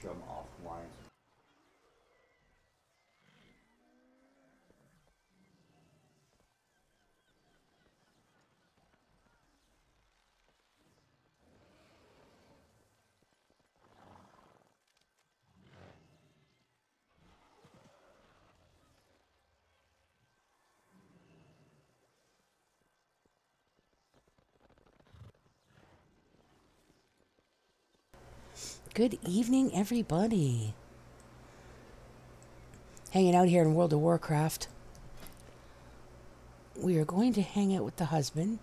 show them offline. Good evening, everybody. Hanging out here in World of Warcraft. We are going to hang out with the husband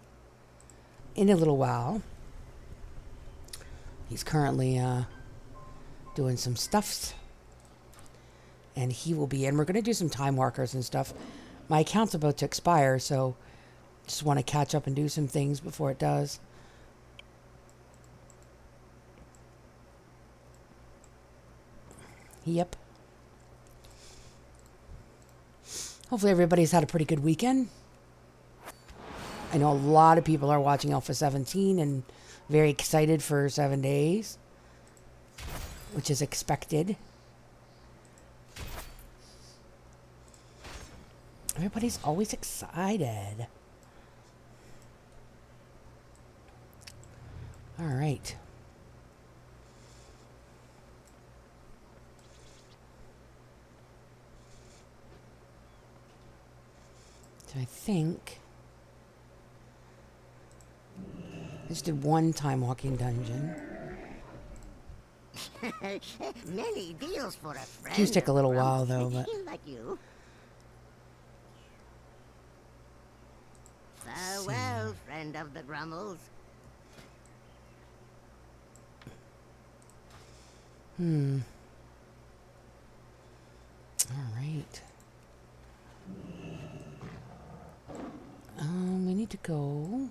in a little while. He's currently doing some stuffs. And he will be in. We're going to do some time markers and stuff. My account's about to expire, so just want to catch up and do some things before it does. Yep. Hopefully everybody's had a pretty good weekend. I know a lot of people are watching Alpha 17 and very excited for 7 days, which is expected. Everybody's always excited. All right. So I think I just did one time walking dungeon. Many deals for a friend. These take a little while though, but like you. Farewell, friend of the Grummels. All right. We need to go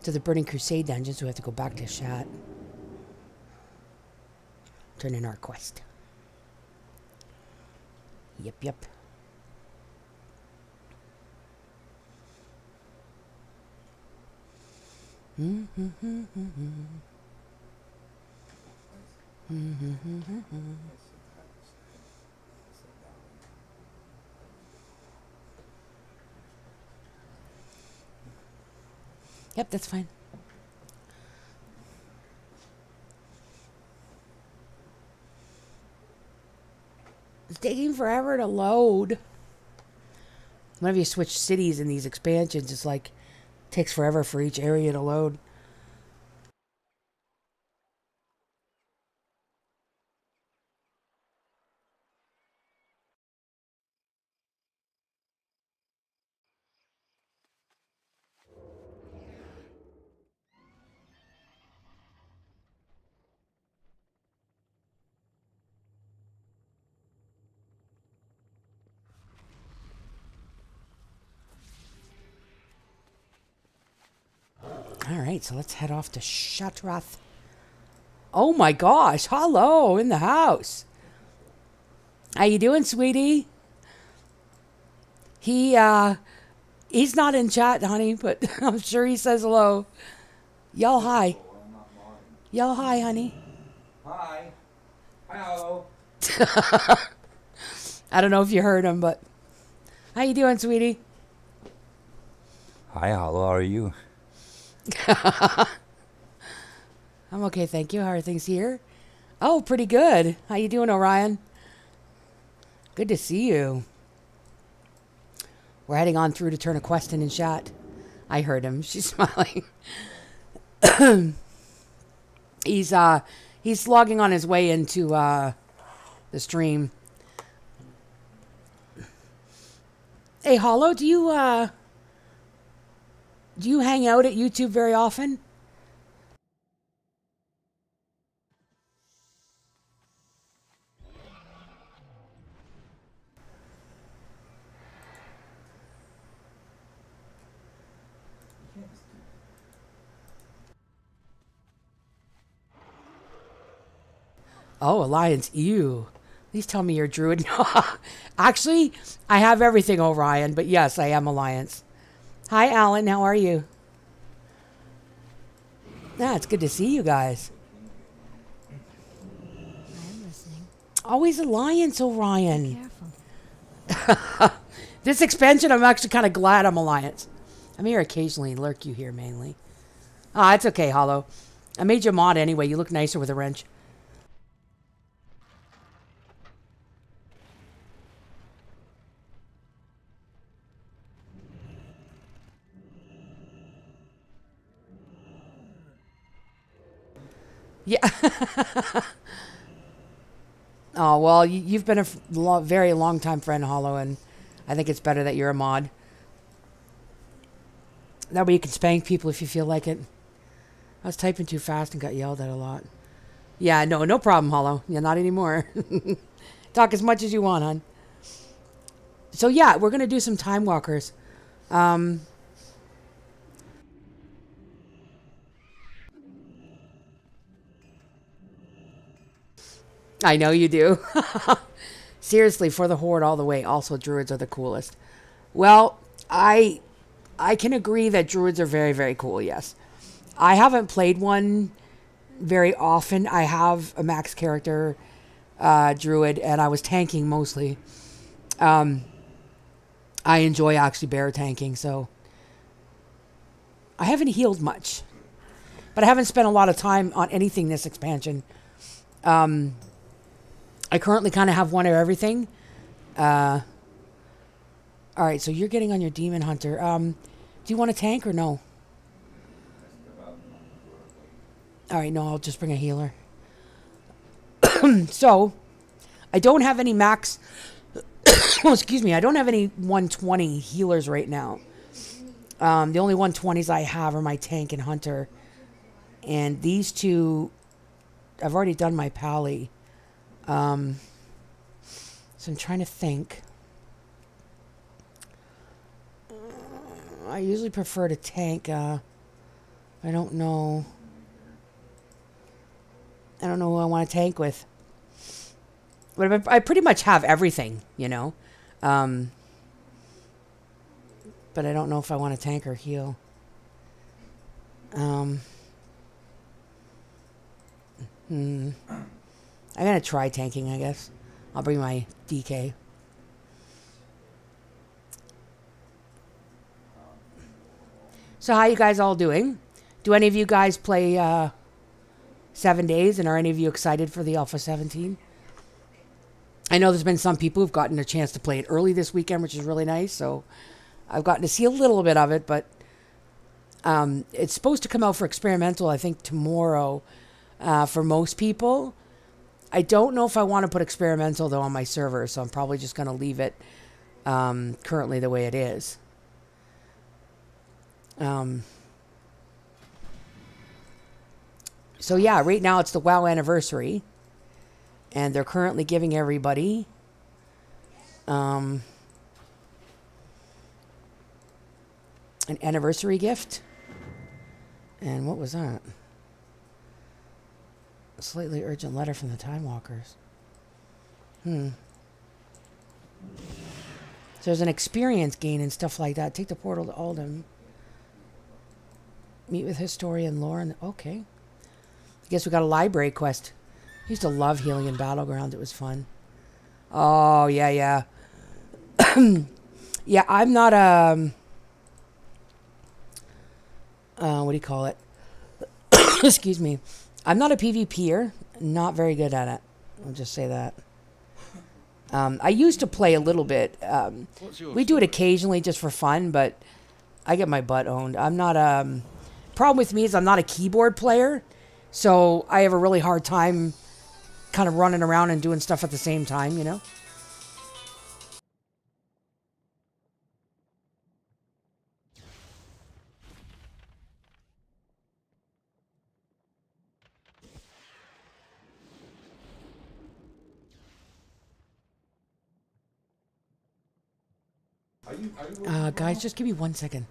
to the Burning Crusade dungeon, so we have to go back to Shat. Turn in our quest. Yep. Yep, that's fine. It's taking forever to load. Whenever you switch cities in these expansions, it's like takes forever for each area to load. All right, so let's head off to Shatrath. Oh my gosh, hello in the house. How you doing, sweetie? He's not in chat, honey, but I'm sure he says hello. Yell hi. Yell hi, honey. Hi. Hello. I don't know if you heard him, but how you doing, sweetie? Hi, hello. How are you? I'm okay, thank you. How are things here? Oh, pretty good. How you doing, Orion? Good to see you. We're heading on through to turn a quest in chat. I heard him. She's smiling. He's logging on his way into the stream. Hey, Hollow, do you hang out at YouTube very often? Oh, Alliance, ew. Please tell me you're Druid. Actually, I have everything, Orion, but yes, I am Alliance. Hi, Alan. How are you? Yeah, it's good to see you guys. I am listening. Always Alliance, Orion. Careful. This expansion, I'm actually kind of glad I'm Alliance. I'm here occasionally, lurk you here mainly. Ah, it's okay, Hollow. I made you a mod anyway. You look nicer with a wrench. Yeah. Oh, well, you've been a very long time friend, Hollow, and I think it's better that you're a mod. That way you can spank people if you feel like it. I was typing too fast and got yelled at a lot. Yeah, no problem, Hollow. Yeah, not anymore. Talk as much as you want, hon. So yeah, we're gonna do some time walkers. I know you do. Seriously, for the Horde all the way. Also, druids are the coolest. Well, I can agree that druids are very, very cool, yes. I haven't played one very often. I have a max character druid, and I was tanking mostly. I enjoy actually bear tanking, so I haven't healed much. But I haven't spent a lot of time on anything this expansion. I currently kind of have one of everything. All right, so you're getting on your demon hunter. Do you want a tank or no? All right, no, I'll just bring a healer. So, I don't have any max... oh, excuse me, I don't have any 120 healers right now. The only 120s I have are my tank and hunter. And these two... I've already done my pally. So I'm trying to think. I usually prefer to tank. I don't know. I don't know who I want to tank with. But I pretty much have everything, you know. But I don't know if I want to tank or heal. I'm gonna try tanking, I guess. I'll bring my DK. So how you guys all doing? Do any of you guys play 7 days, and are any of you excited for the Alpha 17? I know there's been some people who've gotten a chance to play it early this weekend, which is really nice. So I've gotten to see a little bit of it, but it's supposed to come out for experimental, I think, tomorrow for most people. I don't know if I want to put experimental, though, on my server, so I'm probably just going to leave it currently the way it is. So, yeah, right now it's the WoW anniversary, and they're currently giving everybody an anniversary gift. And what was that? A slightly urgent letter from the Time Walkers. So there's an experience gain and stuff like that. Take the portal to Oldham. Meet with historian Lauren. Okay. I guess we got a library quest. I used to love healing in Battleground. It was fun. Oh, yeah. Yeah, I'm not what do you call it? Excuse me. I'm not a PvPer. Not very good at it. I'll just say that. I used to play a little bit. We do it occasionally just for fun, but I get my butt owned. I'm not problem with me is I'm not a keyboard player, so I have a really hard time kind of running around and doing stuff at the same time, you know? Guys, just give me 1 second.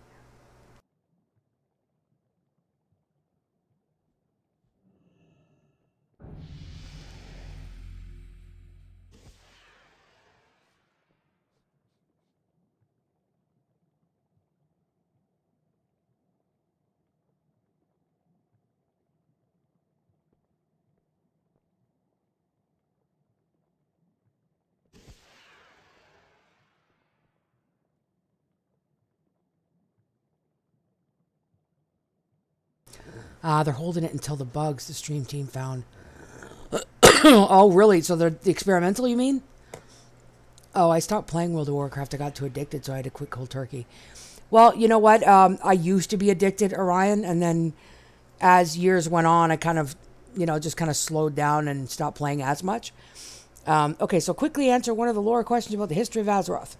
They're holding it until the bugs the stream team found. Oh, really? So they're the experimental, you mean? Oh, I stopped playing World of Warcraft. I got too addicted, so I had to quit cold turkey. Well, you know what? I used to be addicted, Orion, and then as years went on, I kind of, just kind of slowed down and stopped playing as much. Okay, so quickly answer one of the lore questions about the history of Azeroth.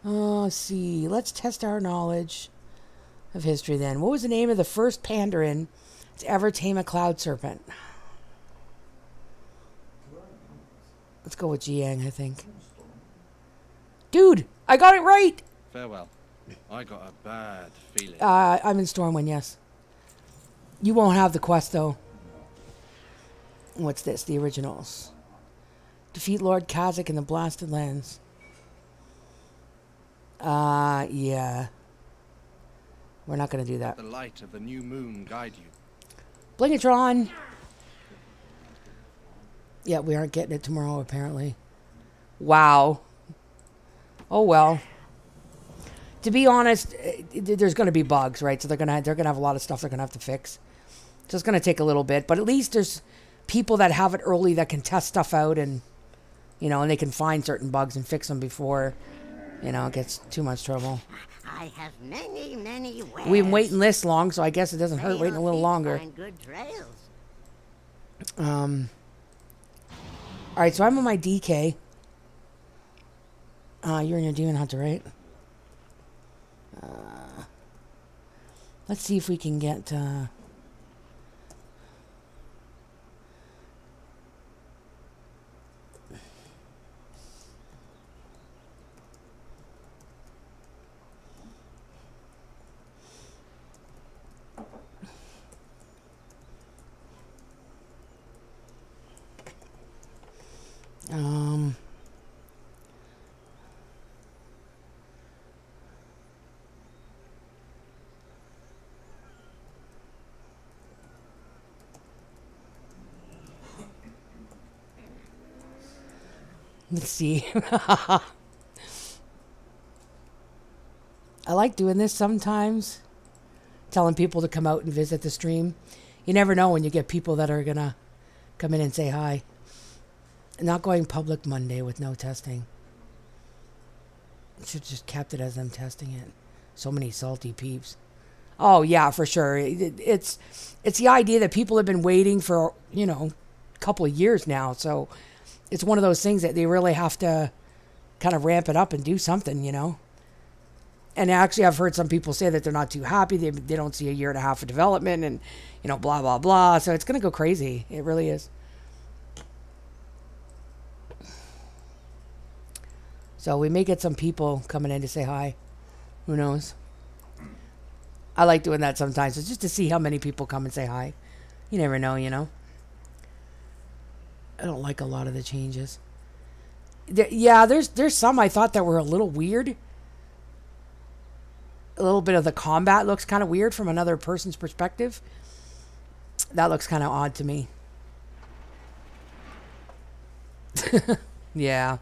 Let's see. Let's test our knowledge of history then. What was the name of the first Pandarin to ever tame a cloud serpent? Let's go with Jiang, I think. Dude, I got it right! Farewell. I got a bad feeling. I'm in Stormwind, yes. You won't have the quest, though. What's this? The originals. Defeat Lord Kazakh in the Blasted Lands. Yeah. We're not going to do that. The light of the new moon guide you. Blingatron! Yeah, we aren't getting it tomorrow, apparently. Wow. Oh, well. To be honest, there's going to be bugs, right? So they're going to have a lot of stuff they're going to have to fix. So it's going to take a little bit, but at least there's people that have it early that can test stuff out and, and they can find certain bugs and fix them before, it gets too much trouble. I have many, many wares. We've been waiting this long, so I guess it doesn't hurt waiting a little longer. Find good trails. All right, so I'm on my DK. You're in your Demon Hunter, right? Let's see if we can get... Let's see. I like doing this sometimes. Telling people to come out and visit the stream. You never know when you get people that are going to come in and say hi. Not going public Monday with no testing. Should just kept it as them testing it. So many salty peeps. Oh, yeah, for sure. It's the idea that people have been waiting for, a couple of years now. So it's one of those things that they really have to kind of ramp it up and do something, And actually, I've heard some people say that they're not too happy. They don't see a year and a half of development and, blah, blah, blah. So it's going to go crazy. It really is. So we may get some people coming in to say hi. Who knows? I like doing that sometimes. It's just to see how many people come and say hi. You never know, I don't like a lot of the changes. Yeah, there's some I thought that were a little weird. A little bit of the combat looks kind of weird from another person's perspective. That looks kind of odd to me. Yeah.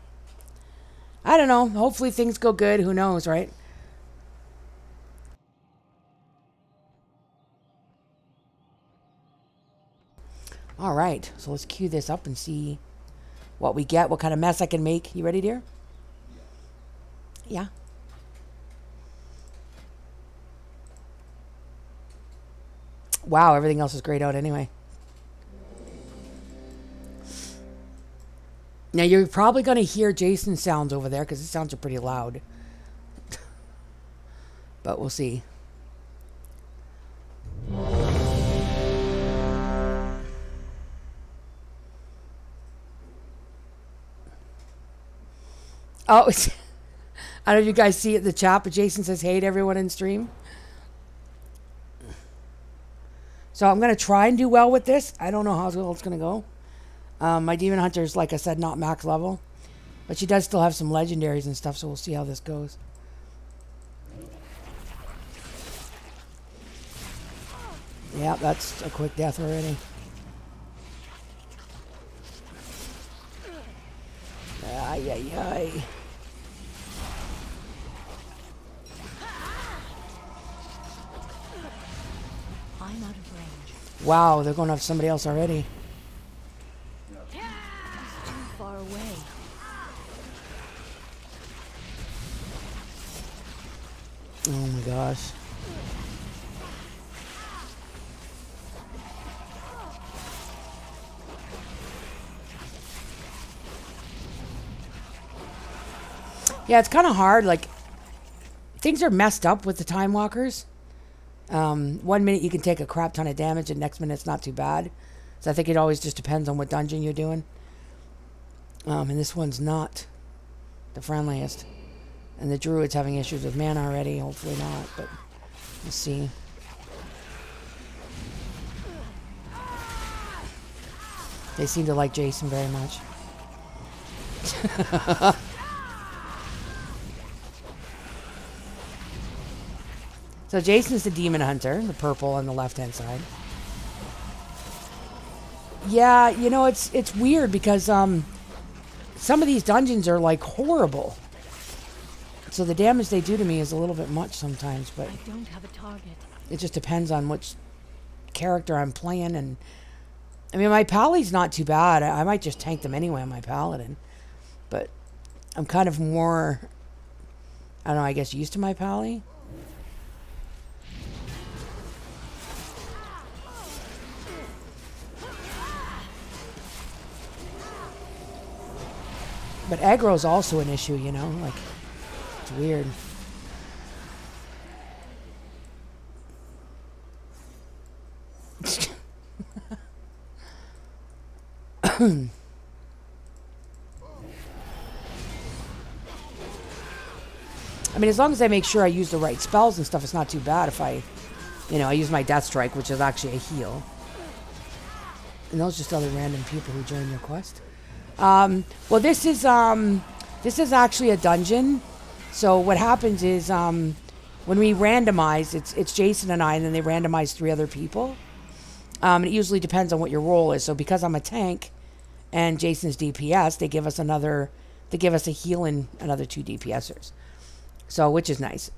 I don't know. Hopefully things go good. Who knows, right? All right. So let's cue this up and see what we get, what kind of mess I can make. You ready, dear? Yeah. Wow, everything else is grayed out anyway. Now, you're probably going to hear Jason's sounds over there because his sounds are pretty loud. But we'll see. Oh, I don't know if you guys see it in the chat, but Jason says, hey to everyone in stream. So I'm going to try and do well with this. I don't know how well it's going to go. My Demon Hunter is, like I said, not max level. But she does still have some legendaries and stuff, so we'll see how this goes. Yeah, that's a quick death already. Ay, ay, ay. I'm out of range. Wow, they're going to have somebody else already. Too far away. Oh my gosh. Yeah, it's kind of hard. Like, things are messed up with the Time Walkers. 1 minute you can take a crap ton of damage, and next minute it's not too bad. So I think it always just depends on what dungeon you're doing. And this one's not the friendliest. And the Druid's having issues with mana already. Hopefully not, but we'll see. They seem to like Jason very much. So Jason's the demon hunter, the purple on the left-hand side. Yeah, you know, it's weird because some of these dungeons are like horrible. So the damage they do to me is a little bit much sometimes, but I don't have a target. it just depends on which character I'm playing. And I mean, my Pally's not too bad. I might just tank them anyway on my Paladin. But I'm kind of more, I don't know, I guess used to my Pally. But aggro's also an issue, you know? Like, it's weird. I mean, as long as I make sure I use the right spells and stuff, it's not too bad if I, you know, I use my Death Strike, which is actually a heal. And those are just other random people who join your quest. Well, this is actually a dungeon. So what happens is, when we randomize, it's Jason and I, and then they randomize 3 other people. It usually depends on what your role is. So because I'm a tank and Jason's DPS, they give us a heal and another 2 DPSers. So, which is nice.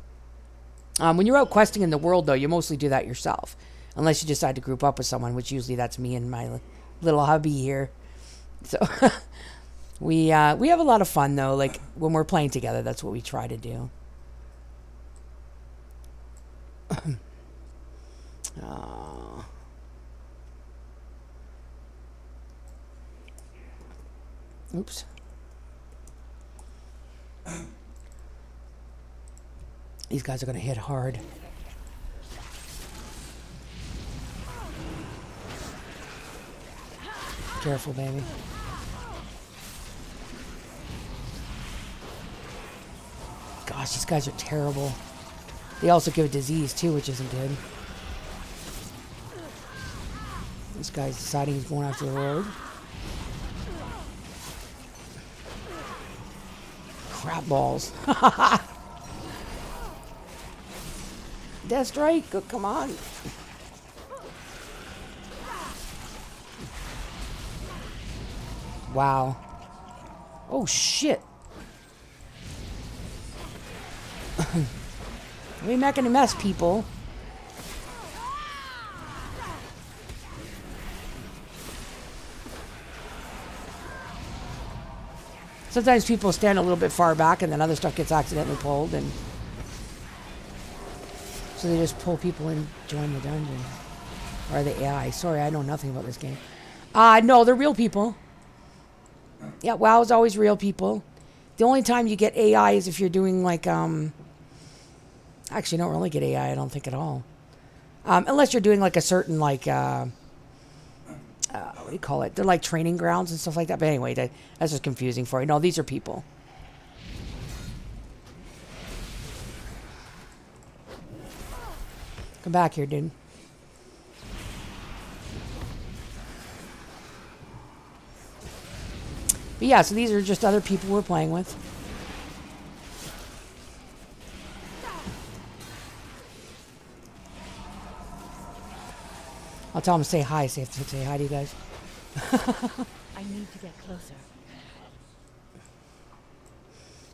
When you're out questing in the world, though, you mostly do that yourself. Unless you decide to group up with someone, which usually that's me and my little hubby here. So, we have a lot of fun, though. Like, when we're playing together, that's what we try to do. Oops. These guys are going to hit hard. Careful, baby. Gosh, these guys are terrible. They also give disease, too, which isn't good. This guy's deciding he's going after the road. Crap balls. Death Strike, come on. Wow. Oh, shit. We making a mess, people. Sometimes people stand a little bit far back and then other stuff gets accidentally pulled, and so they just pull people in, join the dungeon. Or the AI. Sorry, I know nothing about this game. No, they're real people. Yeah, WoW's always real people. The only time you get AI is if you're doing like, actually, you don't really get AI, I don't think at all. Unless you're doing like a certain, like, what do you call it? They're like training grounds and stuff like that. But anyway, that's just confusing for you. No, these are people. Come back here, dude. But yeah, so these are just other people we're playing with. I'll tell them to say hi. Say hi to you guys. I need to get closer.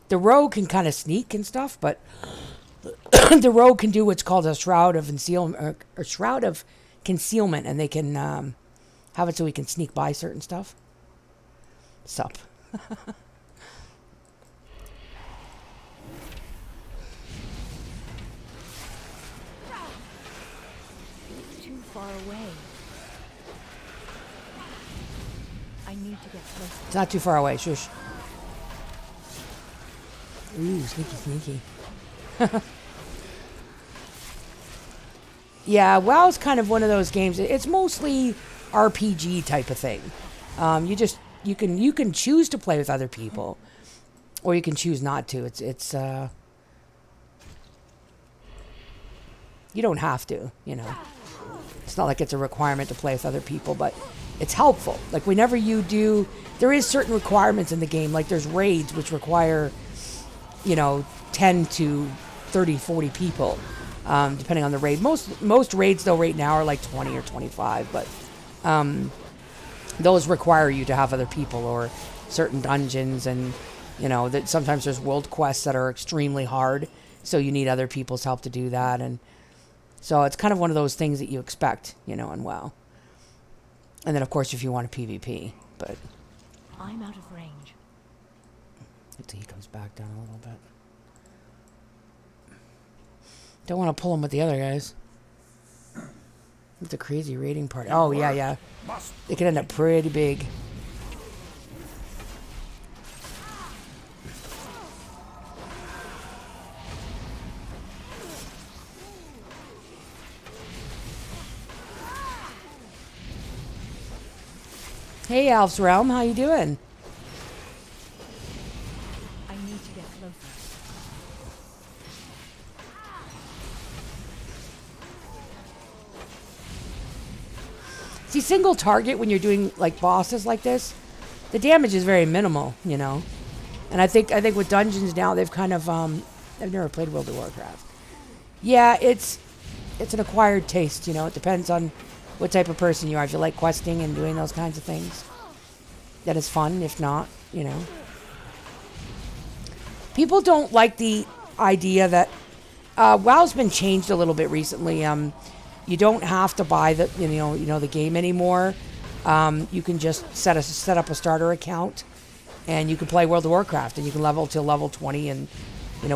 The rogue can kind of sneak and stuff, but the rogue can do what's called a shroud of concealment, or shroud of concealment, and they can have it so we can sneak by certain stuff. Sup. Too far away. I need to get closer. It's not too far away. Shush. Ooh, sneaky, sneaky. Yeah, WoW's kind of one of those games. It's mostly RPG type of thing. You can choose to play with other people, or you can choose not to. It's you don't have to, you know. It's not like it's a requirement to play with other people, but it's helpful. Like whenever you do, there is certain requirements in the game. Like there's raids which require, you know, 10 to 30, 40 people, depending on the raid. Most raids though right now are like 20 or 25, but those require you to have other people or certain dungeons, and you know that sometimes there's world quests that are extremely hard, so you need other people's help to do that, and so it's kind of one of those things that you expect, you know, in WoW. And then of course if you want a PvP, but I'm out of range. until he comes back down a little bit. Don't want to pull him with the other guys. It's a crazy raiding party. Oh, yeah. It could end up pretty big. Hey, Alf's Realm, how you doing? I need to get closer. See, single target when you're doing like bosses like this, the damage is very minimal, you know. And I think with dungeons now they've kind of I've never played World of Warcraft. Yeah, it's an acquired taste, you know. It depends on what type of person you are. If you like questing and doing those kinds of things, that is fun. If not, you know. People don't like the idea that WoW's been changed a little bit recently. You don't have to buy the the game anymore. You can just set up a starter account, and you can play World of Warcraft, and you can level till level 20 and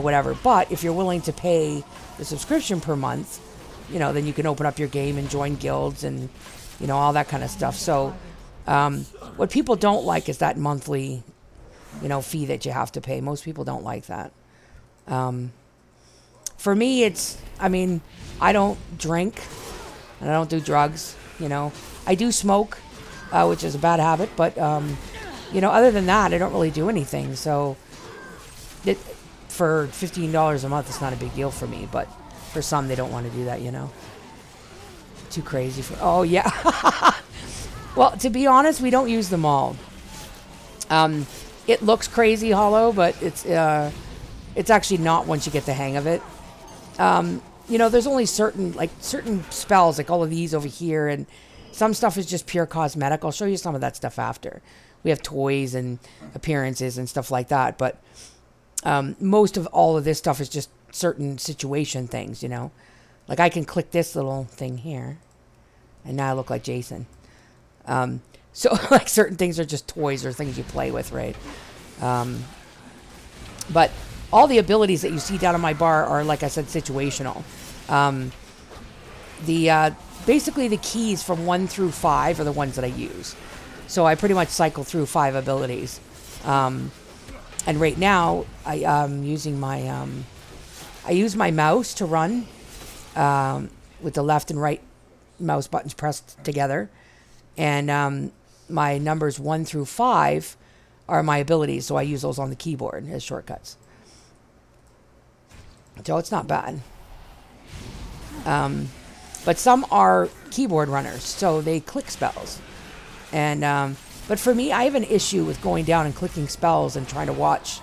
whatever. But if you're willing to pay the subscription per month, then you can open up your game and join guilds and all that kind of stuff. So what people don't like is that monthly fee that you have to pay. Most people don't like that. For me, I don't drink and I don't do drugs. I do smoke, which is a bad habit, but other than that, I don't really do anything. So for $15 a month, it's not a big deal for me, but for some, they don't want to do that, Too crazy for... Oh, yeah. Well, to be honest, we don't use them all. It looks crazy hollow, but it's actually not once you get the hang of it. There's only certain spells, like all of these over here, and some stuff is just pure cosmetic. I'll show you some of that stuff after. We have toys and appearances and stuff like that, but most of all of this stuff is just certain situation things, Like I can click this little thing here, and now I look like Jason. So like certain things are just toys or things you play with, right? But all the abilities that you see down on my bar are, like I said, situational. Basically the keys from 1 through 5 are the ones that I use. So I pretty much cycle through 5 abilities. And right now I'm using my I use my mouse to run with the left and right mouse buttons pressed together, and my numbers 1 through 5 are my abilities, so I use those on the keyboard as shortcuts. So it's not bad. But some are keyboard runners, so they click spells. And but for me, I have an issue with going down and clicking spells and trying to watch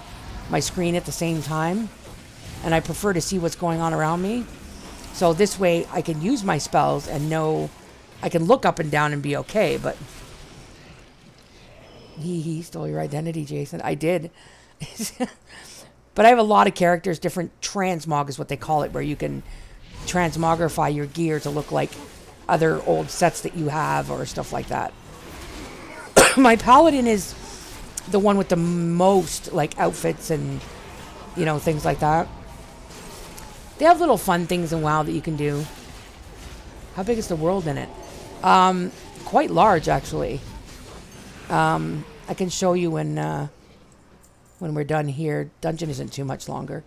my screen at the same time. And I prefer to see what's going on around me. So this way I can use my spells and know I can look up and down and be okay. But he stole your identity, Jason. I did. But I have a lot of characters, different transmog is what they call it, where you can transmogrify your gear to look like other old sets that you have or stuff like that. My paladin is the one with the most like outfits and things like that. They have little fun things in WoW that you can do. How big is the world in it? Quite large actually. I can show you when we're done here. Dungeon isn't too much longer.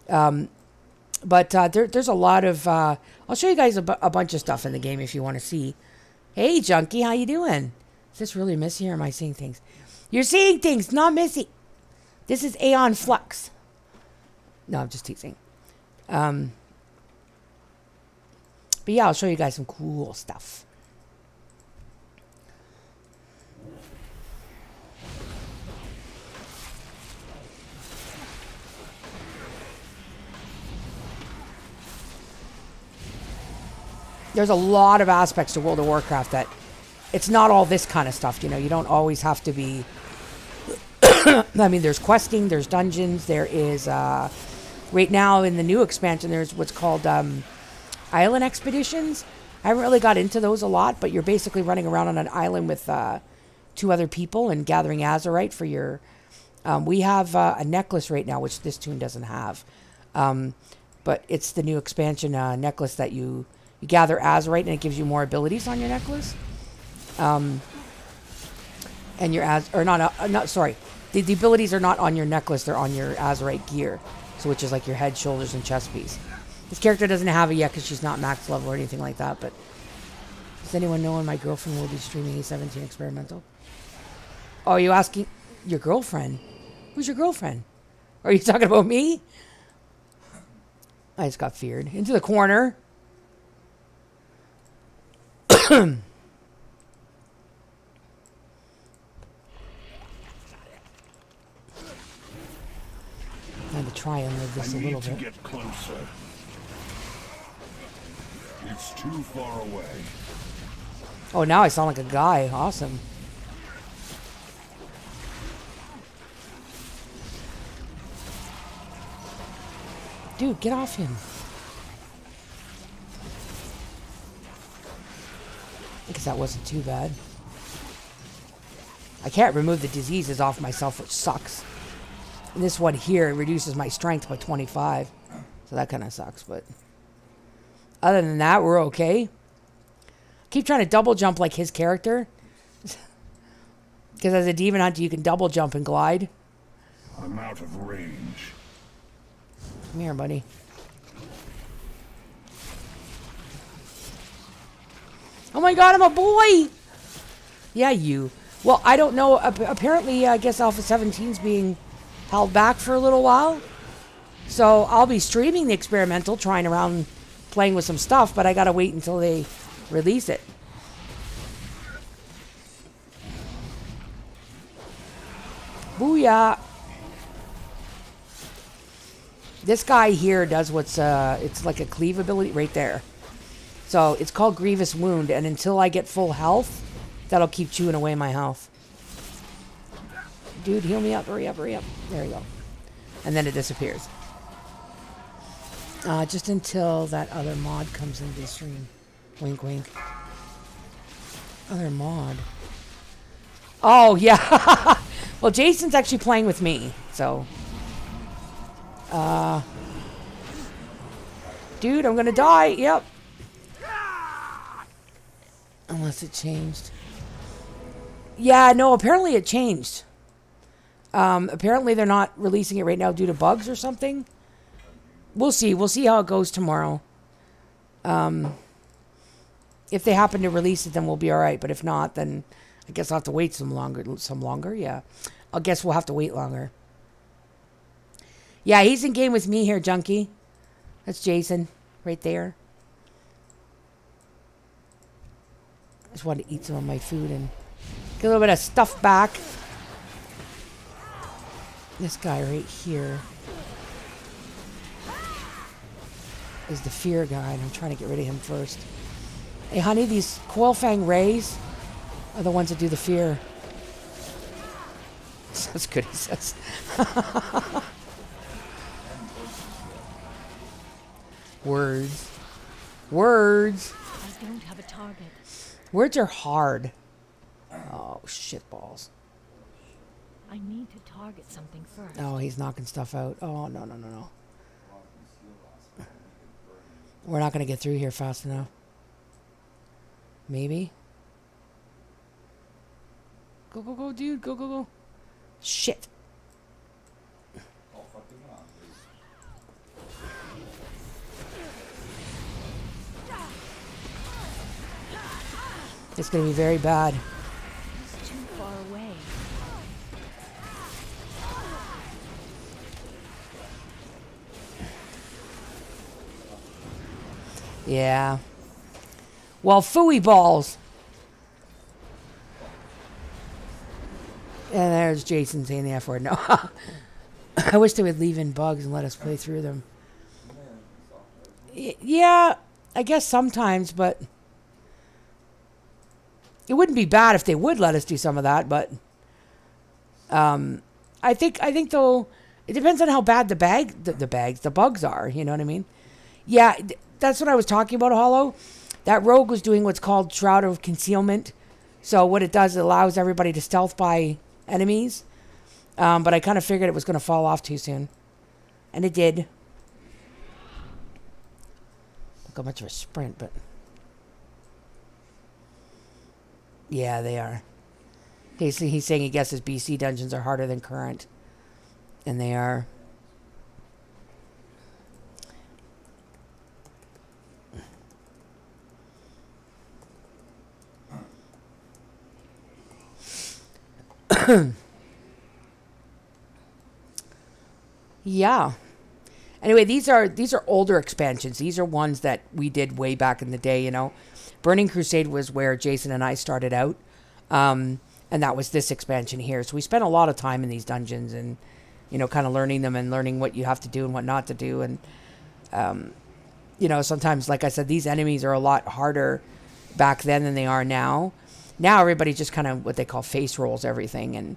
But there's a lot of... I'll show you guys a bunch of stuff in the game if you want to see. Hey, Junkie, how you doing? Is this really Missy or am I seeing things? You're seeing things, not Missy. This is Aeon Flux. No, I'm just teasing. But yeah, I'll show you guys some cool stuff. There's a lot of aspects to World of Warcraft that it's not all this kind of stuff, you don't always have to be... I mean, there's questing, there's dungeons, there is... right now in the new expansion, there's what's called island expeditions. I haven't really got into those a lot, but you're basically running around on an island with 2 other people and gathering Azerite for your... we have a necklace right now, which this tune doesn't have. But it's the new expansion necklace that you gather Azerite, and it gives you more abilities on your necklace. And your the abilities are not on your necklace; they're on your Azerite gear, so which is like your head, shoulders, and chest piece. This character doesn't have it yet because she's not max level or anything like that. But does anyone know when my girlfriend will be streaming A17 Experimental? Oh, are you asking your girlfriend? Who's your girlfriend? Are you talking about me? I just got feared into the corner. Time to try and live this a little bit. Get closer. It's too far away. Oh, now I sound like a guy. Awesome. Dude, get off him. I guess that wasn't too bad. I can't remove the diseases off myself, which sucks. And this one here reduces my strength by 25. So that kind of sucks, but... Other than that, we're okay. Keep trying to double jump like his character. Because as a demon hunter, you can double jump and glide. I'm out of range. Come here, buddy. Oh my god, I'm a boy! Yeah, you. Well, I don't know. Apparently, I guess Alpha 17's being held back for a little while. So I'll be streaming the experimental, trying around, playing with some stuff, but I gotta wait until they release it. Booyah! This guy here does what's, it's like a cleave ability right there. So it's called Grievous Wound, and until I get full health, that'll keep chewing away my health. Dude, heal me up, hurry up, hurry up. There you go. And then it disappears. Just until that other mod comes into the stream. Wink, wink. Other mod. Oh, yeah. Well, Jason's actually playing with me, so... Dude, I'm gonna die. Yep. Unless it changed. Yeah, no, apparently it changed. Apparently they're not releasing it right now due to bugs or something. We'll see. We'll see how it goes tomorrow. If they happen to release it, then we'll be alright. But if not, then I guess I'll have to wait some longer. Yeah. I guess we'll have to wait longer. Yeah, he's in game with me here, Junkie. That's Jason. Right there. I just wanted to eat some of my food and get a little bit of stuff back. This guy right here is the fear guy, and I'm trying to get rid of him first. Hey, honey, these Coilfang Rays are the ones that do the fear. That's good, he says. Words. Words. I don't have a target. Words are hard. Oh, shit balls. I need to target something first. Oh, he's knocking stuff out. Oh, no, no, no, no. We're not going to get through here fast enough. Maybe. Go, go, go, dude. Go, go, go. Shit. It's going to be very bad. He's too far away. Yeah. Well, phooey balls. And there's Jason saying the F word. No. I wish they would leave in bugs and let us play through them. Yeah, I guess sometimes, but it wouldn't be bad if they would let us do some of that, but I think though it depends on how bad the bugs are, you know what I mean? Yeah, that's what I was talking about, Hollow. That rogue was doing what's called Shroud of Concealment. So what it does, it allows everybody to stealth by enemies. But I kind of figured it was going to fall off too soon. And it did. Not got much of a sprint, but... Yeah, they are. He's saying he guesses BC dungeons are harder than current. And they are. Yeah. Anyway, these are older expansions. These are ones that we did way back in the day, you know. Burning Crusade was where Jason and I started out. And that was this expansion here. So we spent a lot of time in these dungeons and, you know, kind of learning them and learning what you have to do and what not to do. And, you know, sometimes, like I said, these enemies are a lot harder back then than they are now. Now everybody just kind of what they call face rolls everything and,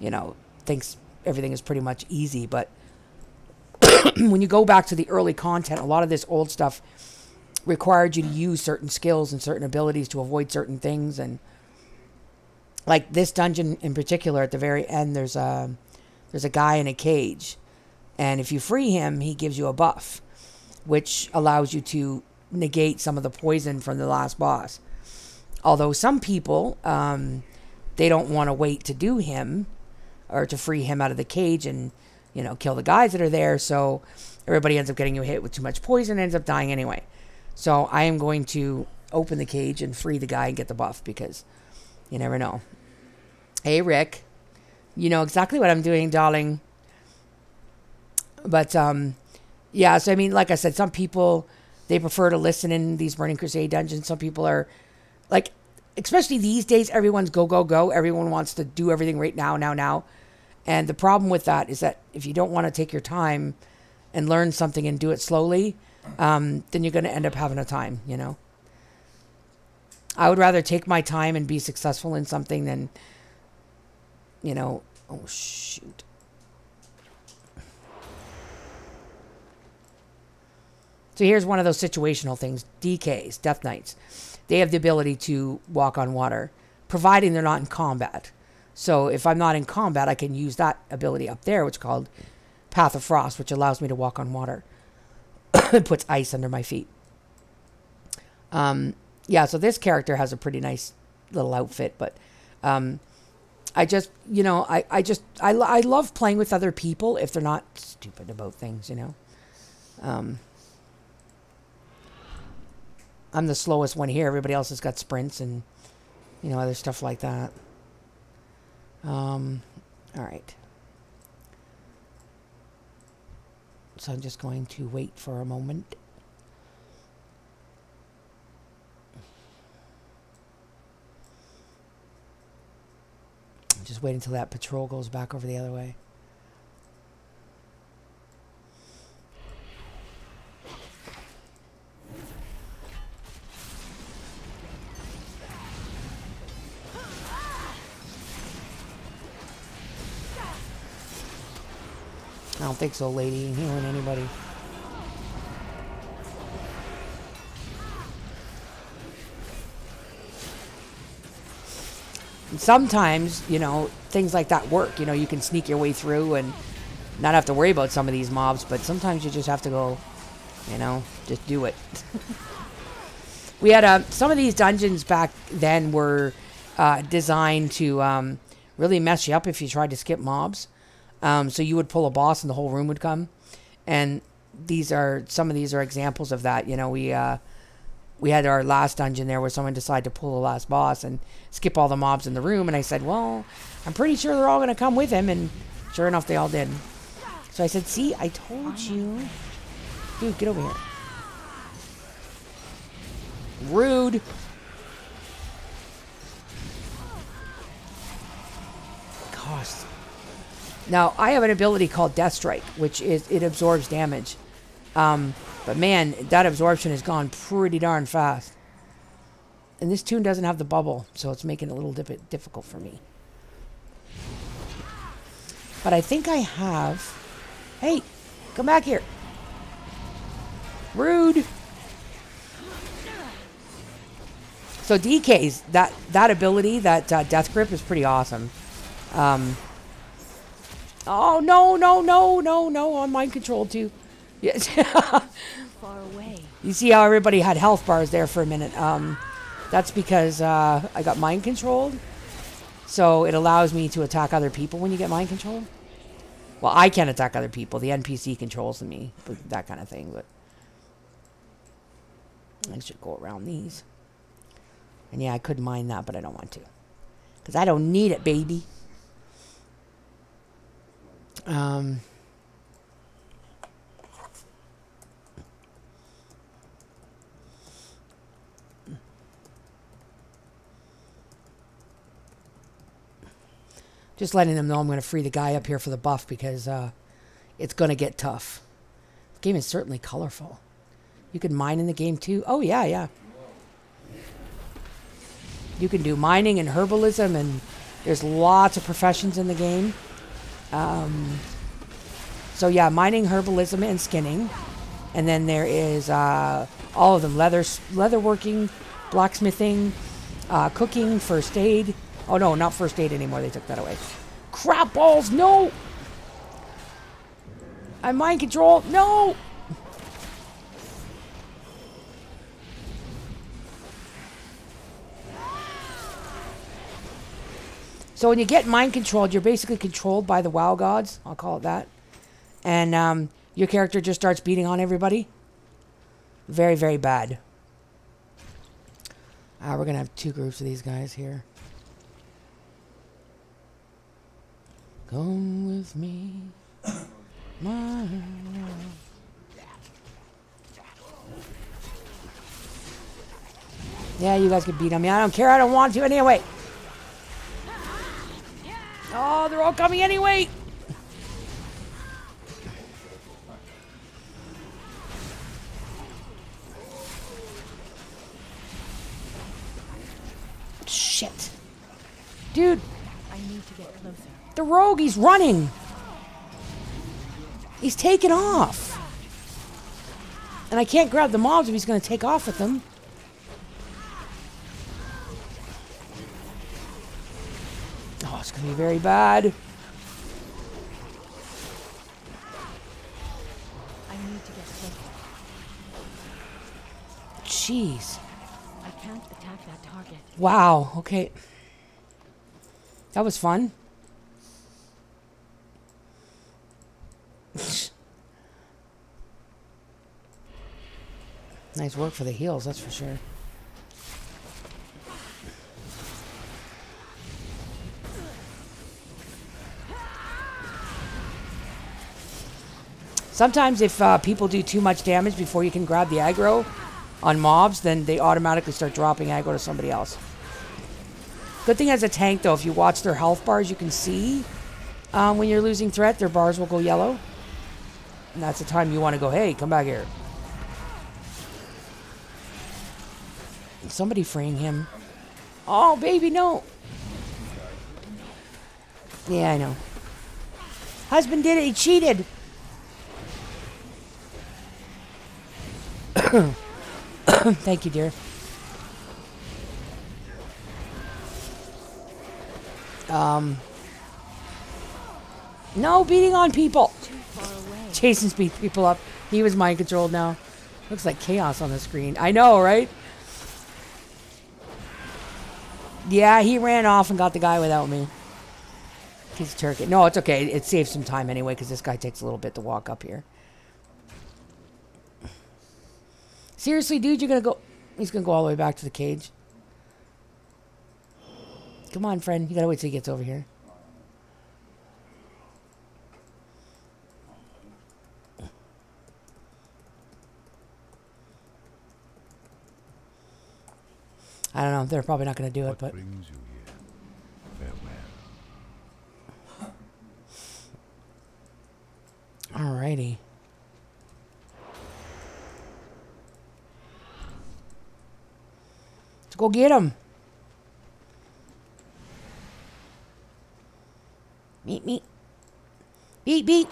you know, thinks everything is pretty much easy. But when you go back to the early content, a lot of this old stuff required you to use certain skills and certain abilities to avoid certain things. And like this dungeon in particular, at the very end, there's a guy in a cage. And if you free him, he gives you a buff, which allows you to negate some of the poison from the last boss. Although some people, they don't want to wait to do him or to free him out of the cage and, you know, kill the guys that are there. So everybody ends up getting hit with too much poison and ends up dying anyway. So I am going to open the cage and free the guy and get the buff because you never know. Hey, Rick. You know exactly what I'm doing, darling. But, yeah, so I mean, like I said, some people, they prefer to listen in these Burning Crusade dungeons. Some people are, like, especially these days, everyone's go, go, go. Everyone wants to do everything right now, now, now. And the problem with that is that if you don't want to take your time and learn something and do it slowly, then you're going to end up having a time, you know. I would rather take my time and be successful in something than, you know, oh, shoot. So here's one of those situational things. DKs, Death Knights. They have the ability to walk on water, providing they're not in combat. So if I'm not in combat, I can use that ability up there, which is called Path of Frost, which allows me to walk on water. It puts ice under my feet. Yeah, so this character has a pretty nice little outfit, but I just, you know, I love playing with other people if they're not stupid about things, you know. I'm the slowest one here. Everybody else has got sprints and, you know, other stuff like that. All right. So I'm just going to wait for a moment. Just wait until that patrol goes back over the other way. I don't think so, lady. Ain't healing anybody. sometimes, you know, things like that work. You know, you can sneak your way through and not have to worry about some of these mobs, but sometimes you just have to go, you know, just do it. We had some of these dungeons back then were designed to really mess you up if you tried to skip mobs. So you would pull a boss and the whole room would come. And some of these are examples of that. You know, we had our last dungeon there where someone decided to pull the last boss and skip all the mobs in the room. And I said, well, I'm pretty sure they're all going to come with him. And sure enough, they all did. So I said, see, I told you. Dude, get over here. Rude. Gosh. Now, I have an ability called Death Strike, which is, it absorbs damage. But man, that absorption has gone pretty darn fast. And this tune doesn't have the bubble, so it's making it a little bit difficult for me. But I think I have... Hey, come back here. Rude. So DK's, that ability, that Death Grip is pretty awesome. Oh, no, I'm mind controlled too. Yes. Far away. You see how everybody had health bars there for a minute. That's because I got mind controlled. So it allows me to attack other people when you get mind controlled. Well, I can't attack other people. The NPC controls me, that kind of thing. But I should go around these. And yeah, I could mine that, but I don't want to. Because I don't need it, baby. Just letting them know I'm going to free the guy up here for the buff because it's going to get tough. The game is certainly colorful. You can mine in the game too. Oh, yeah. You can do mining and herbalism, and there's lots of professions in the game. So yeah, mining, herbalism, and skinning. And then there is all of them. Leather working, blacksmithing, cooking, first aid. Oh no, not first aid anymore. They took that away. Crap balls, no! I'm mind control, no! So when you get mind controlled, you're basically controlled by the WoW gods. I'll call it that. And your character just starts beating on everybody. Very, very bad. We're going to have 2 groups of these guys here. Come with me, my love. Yeah, you guys can beat on me. I don't care. I don't want to anyway. Oh, they're all coming anyway. Shit. Dude. I need to get closer. The rogue, he's running. He's taking off. And I can't grab the mobs if he's going to take off with them. Oh, it's going to be very bad. I need to get closer. Jeez. I can't attack that target. Wow, okay. That was fun. Nice work for the heals, that's for sure. Sometimes if people do too much damage before you can grab the aggro on mobs, then they automatically start dropping aggro to somebody else. Good thing as a tank, though, if you watch their health bars, you can see when you're losing threat, their bars will go yellow. And that's the time you want to go, hey, come back here. Somebody freeing him. Oh, baby, no. Yeah, I know. Husband did it. He cheated. Thank you, dear. No beating on people. Too far away. Jason's beat people up. He was mind controlled now. Looks like chaos on the screen. I know, right? Yeah, he ran off and got the guy without me. He's a turkey. No, it's okay. It saves some time anyway because this guy takes a little bit to walk up here. Seriously, dude, you're going to go... He's going to go all the way back to the cage. Come on, friend. You got to wait till he gets over here. I don't know. They're probably not going to do it, but... brings you here? Farewell. Alrighty. Let's go get him. Meet me. Beat, beat.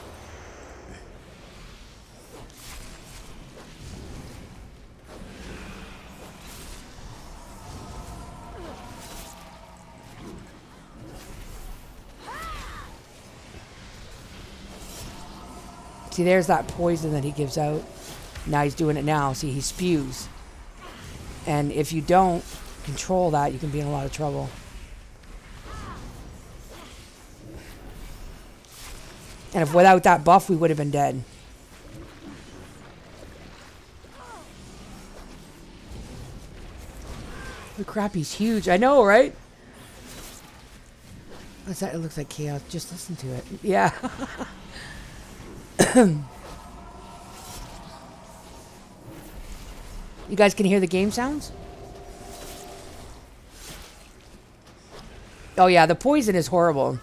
See, there's that poison that he gives out. Now he's doing it now. See, he spews. And if you don't control that, you can be in a lot of trouble. And if without that buff, we would have been dead. Holy crap, he's huge. I know, right? What's that? It looks like chaos. Just listen to it. Yeah. You guys can hear the game sounds? Oh yeah, the poison is horrible.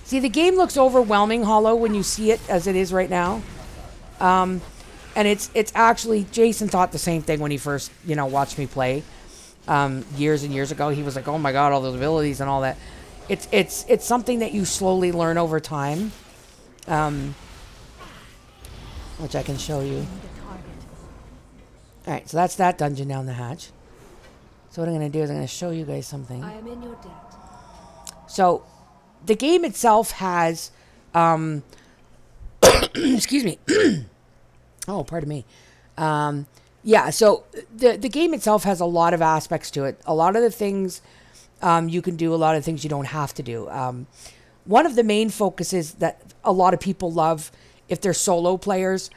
See, the game looks overwhelming, Hollow, when you see it as it is right now. And it's actually, Jason thought the same thing when he first, watched me play. Years and years ago, he was like, "Oh my god, all those abilities and all that." It's something that you slowly learn over time, which I can show you. All right, so that's that dungeon down the hatch. So what I'm going to do is I'm going to show you guys something. I am in your debt. So the game itself has, excuse me. Oh, pardon me. Yeah, so the game itself has a lot of aspects to it. A lot of the things you can do, a lot of things you don't have to do. One of the main focuses that a lot of people love, if they're solo players,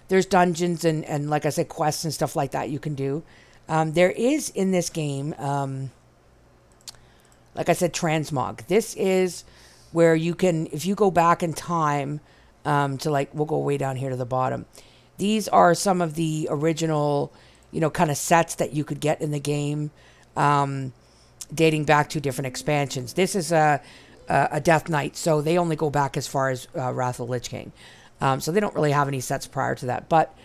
there's dungeons and like I said, quests and stuff like that you can do. There is in this game, like I said, transmog. This is where you can, if you go back in time to we'll go way down here to the bottom. These are some of the original, kind of sets that you could get in the game, dating back to different expansions. This is a Death Knight, so they only go back as far as Wrath of the Lich King. So they don't really have any sets prior to that. But,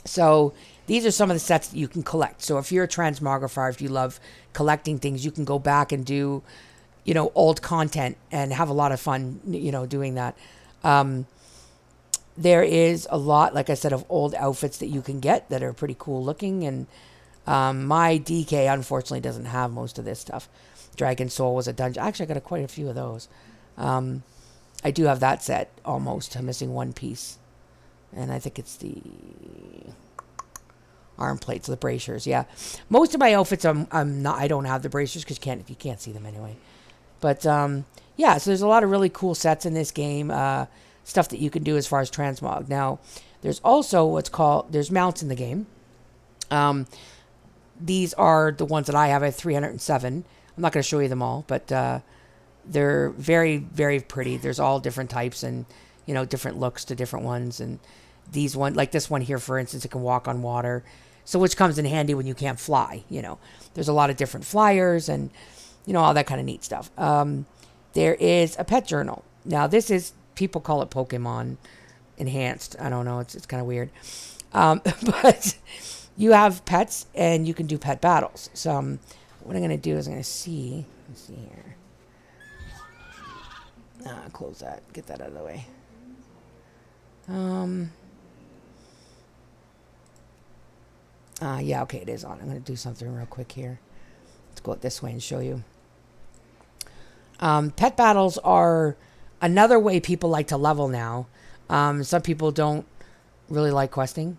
so these are some of the sets that you can collect. So if you're a transmographer, if you love collecting things, you can go back and do, old content and have a lot of fun, doing that. There is a lot, like I said, of old outfits that you can get that are pretty cool looking. And my DK, unfortunately, doesn't have most of this stuff. Dragon Soul was a dungeon. Actually, I got quite a few of those. I do have that set almost. I'm missing one piece. And I think it's the arm plates, the bracers. Yeah. Most of my outfits, I don't have the bracers because you can't see them anyway. But, yeah, so there's a lot of really cool sets in this game. Stuff that you can do as far as transmog. Now, there's also there's mounts in the game. These are the ones that I have. I have 307. I'm not going to show you them all, but they're very, very pretty. There's all different types and, different looks to different ones. And these like this one here, for instance, it can walk on water. So which comes in handy when you can't fly, There's a lot of different flyers and, all that kind of neat stuff. There is a pet journal. Now, this is, people call it Pokemon Enhanced. I don't know. It's kind of weird. But you have pets and you can do pet battles. So what I'm going to do is I'm going to see. Let's see here. Close that. Get that out of the way. Yeah, okay, it is on. I'm going to do something real quick here. Let's go out this way and show you. Pet battles are another way people like to level now. Some people don't really like questing.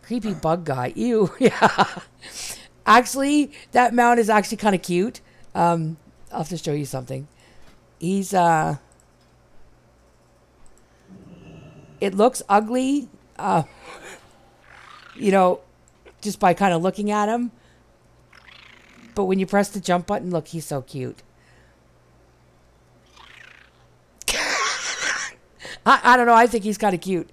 Creepy bug guy. Ew. Yeah. Actually, that mount is actually kind of cute. I'll have to show you something. He's, it looks ugly, you know, just by kind of looking at him. But when you press the jump button, look, he's so cute. I don't know. I think he's kind of cute.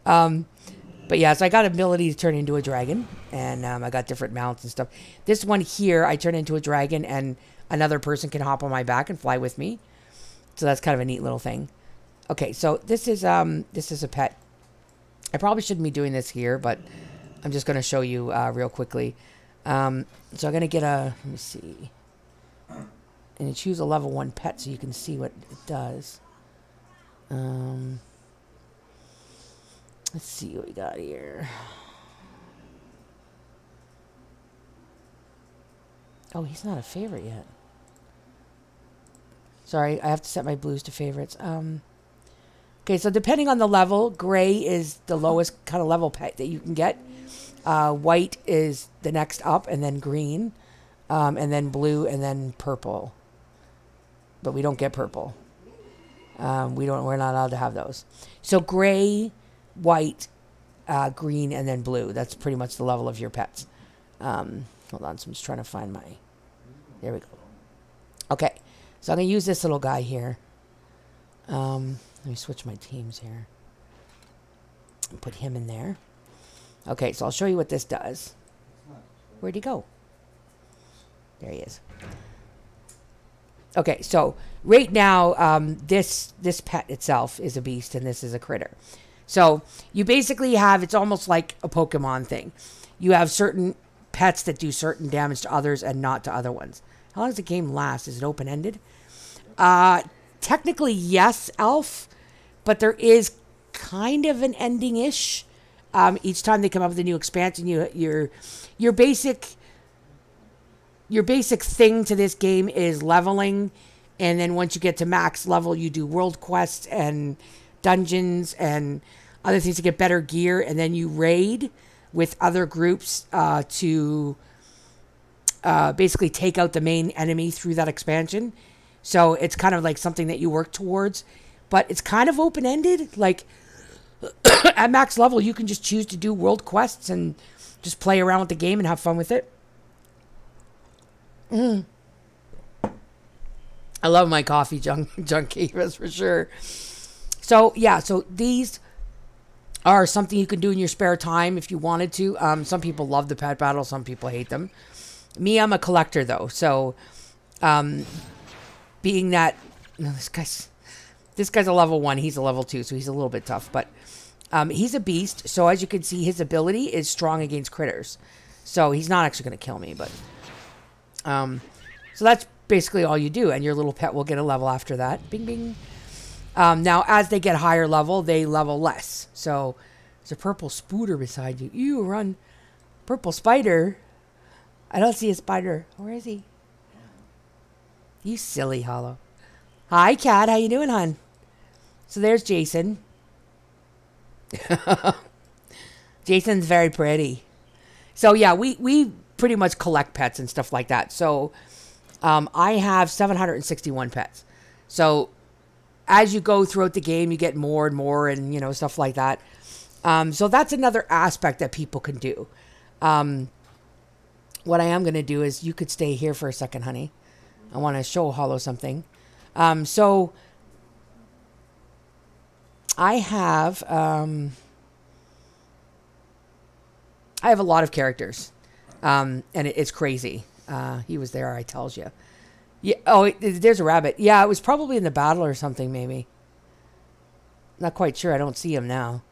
But yeah, so I got ability to turn into a dragon. And I got different mounts and stuff. This one here, I turn into a dragon. And another person can hop on my back and fly with me. So that's kind of a neat little thing. Okay, so this is a pet. I probably shouldn't be doing this here, but I'm just going to show you real quickly. So I'm going to get a... Let me see. And you choose a level 1 pet so you can see what it does. Let's see what we got here. Oh, he's not a favorite yet. Sorry, I have to set my blues to favorites. Okay, so depending on the level, gray is the lowest kind of level pet that you can get. White is the next up, and then green, and then blue, and then purple. But we don't get purple. We're not allowed to have those. So gray, white, green, and then blue. That's pretty much the level of your pets. Hold on, so I'm just trying to find my... There we go. Okay, so I'm going to use this little guy here. Let me switch my teams here. And put him in there. Okay, so I'll show you what this does. Where'd he go? There he is. Okay, so right now, this pet itself is a beast, and this is a critter. So you basically have, it's almost like a Pokemon thing. You have certain pets that do certain damage to others and not to other ones. How long does the game last? Is it open-ended? Technically, yes, Elf, but there is kind of an ending-ish. Each time they come up with a new expansion, your basic thing to this game is leveling, and then once you get to max level, you do world quests and dungeons and other things to get better gear, and then you raid with other groups to basically take out the main enemy through that expansion. So it's kind of like something that you work towards, but it's kind of open-ended. Like at max level, you can just choose to do world quests and just play around with the game and have fun with it. I love my coffee junkie, that's for sure. So yeah, so these are something you can do in your spare time if you wanted to. Some people love the pet battle, some people hate them. Me, I'm a collector though, so being that this guy's a level 1, he's a level 2, so he's a little bit tough, but he's a beast. So as you can see, his ability is strong against critters, so he's not actually going to kill me, but so that's basically all you do, and your little pet will get a level after that. Bing, bing. Now, as they get higher level, they level less. So, there's a purple spooter beside you. You run. Purple spider. I don't see a spider. Where is he? You silly Hollow. Hi, cat. How you doing, hon? So, there's Jason. Jason's very pretty. So, yeah, we pretty much collect pets and stuff like that. So, I have 761 pets. So, as you go throughout the game, you get more and more and, you know, stuff like that. So that's another aspect that people can do. What I am going to do is, you could stay here for a second, honey. I want to show Hollow something. So I have a lot of characters. And it's crazy. He was there, I tells you. Yeah. Oh, there's a rabbit. Yeah, it was probably in the battle or something, maybe. Not quite sure. I don't see him now.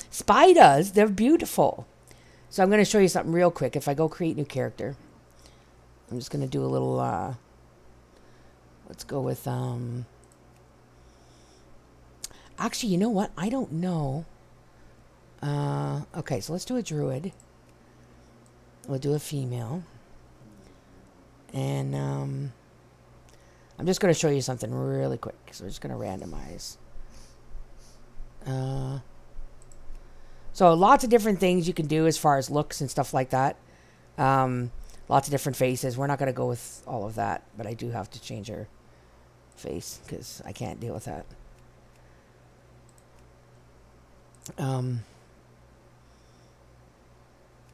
Spiders, they're beautiful. So I'm going to show you something real quick. If I go create new character, I'm just going to do a little, let's go with, actually, you know what? I don't know. Okay, so let's do a druid. We'll do a female. And I'm just going to show you something really quick. So we're just going to randomize. So lots of different things you can do as far as looks and stuff like that. Lots of different faces. We're not going to go with all of that, but I do have to change her face because I can't deal with that.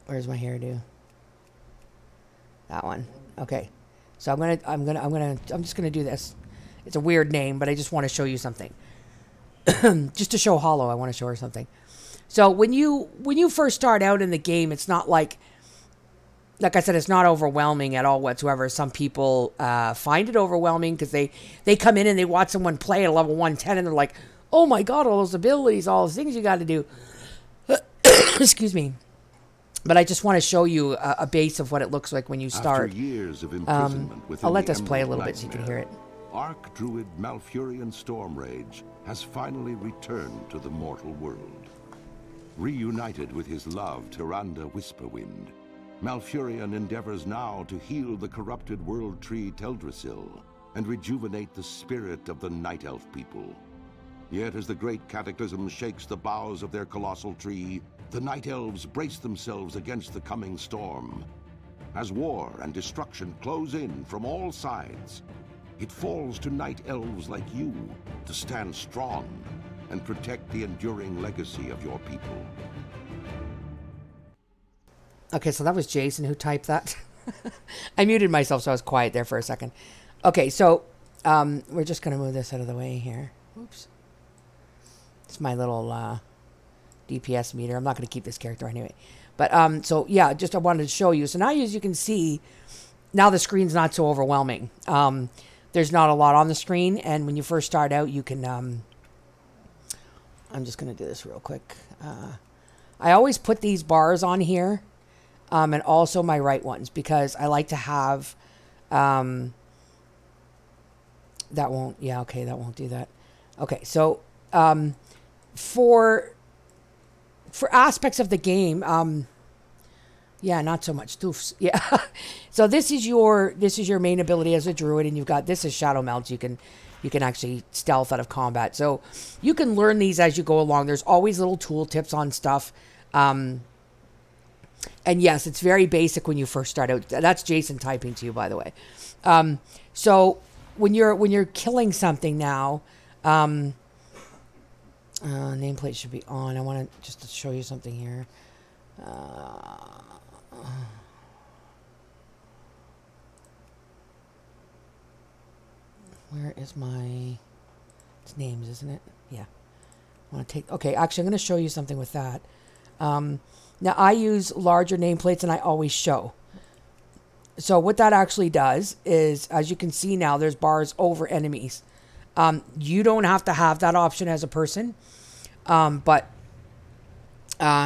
Where's my hairdo? That one. Okay. So I'm just gonna do this. It's a weird name, but I just want to show you something. Just to show Hollow, I want to show her something. So when you first start out in the game, it's not like I said, it's not overwhelming at all whatsoever. Some people find it overwhelming because they come in and they watch someone play at level 110 and they're like, oh my god, all those abilities, all those things you got to do. Excuse me. But I just want to show you a base of what it looks like when you start. After years of imprisonment within I'll let the this play a Emerald little bit so you can hear it. Archdruid Malfurion Stormrage has finally returned to the mortal world. Reunited with his love, Tyrande Whisperwind, Malfurion endeavors now to heal the corrupted world tree Teldrassil and rejuvenate the spirit of the Night Elf people. Yet as the great cataclysm shakes the boughs of their colossal tree, the Night Elves brace themselves against the coming storm. As war and destruction close in from all sides, it falls to Night Elves like you to stand strong and protect the enduring legacy of your people. Okay, so that was Jason who typed that. I muted myself, so I was quiet there for a second. Okay, so we're just going to move this out of the way here. Oops. It's my little DPS meter. I'm not going to keep this character anyway. But, so, yeah, just I wanted to show you. So now, as you can see, now the screen's not so overwhelming. There's not a lot on the screen, and when you first start out, you can... I'm just going to do this real quick. I always put these bars on here, and also my right ones, because I like to have... that won't... Yeah, okay, that won't do that. Okay, so... For aspects of the game, yeah, not so much doofs. Yeah. So this is your main ability as a druid, and you've got this is Shadow Melt. You can actually stealth out of combat. So you can learn these as you go along. There's always little tool tips on stuff. And yes, it's very basic when you first start out. That's Jason typing to you, by the way. So when you're killing something now, nameplate should be on. I want to just show you something here. Where is my... It's names, isn't it? Yeah. I want to take... Okay, actually, I'm going to show you something with that. Now, I use larger nameplates, and I always show. So what that actually does is, as you can see now, there's bars over enemies. You don't have to have that option as a person, but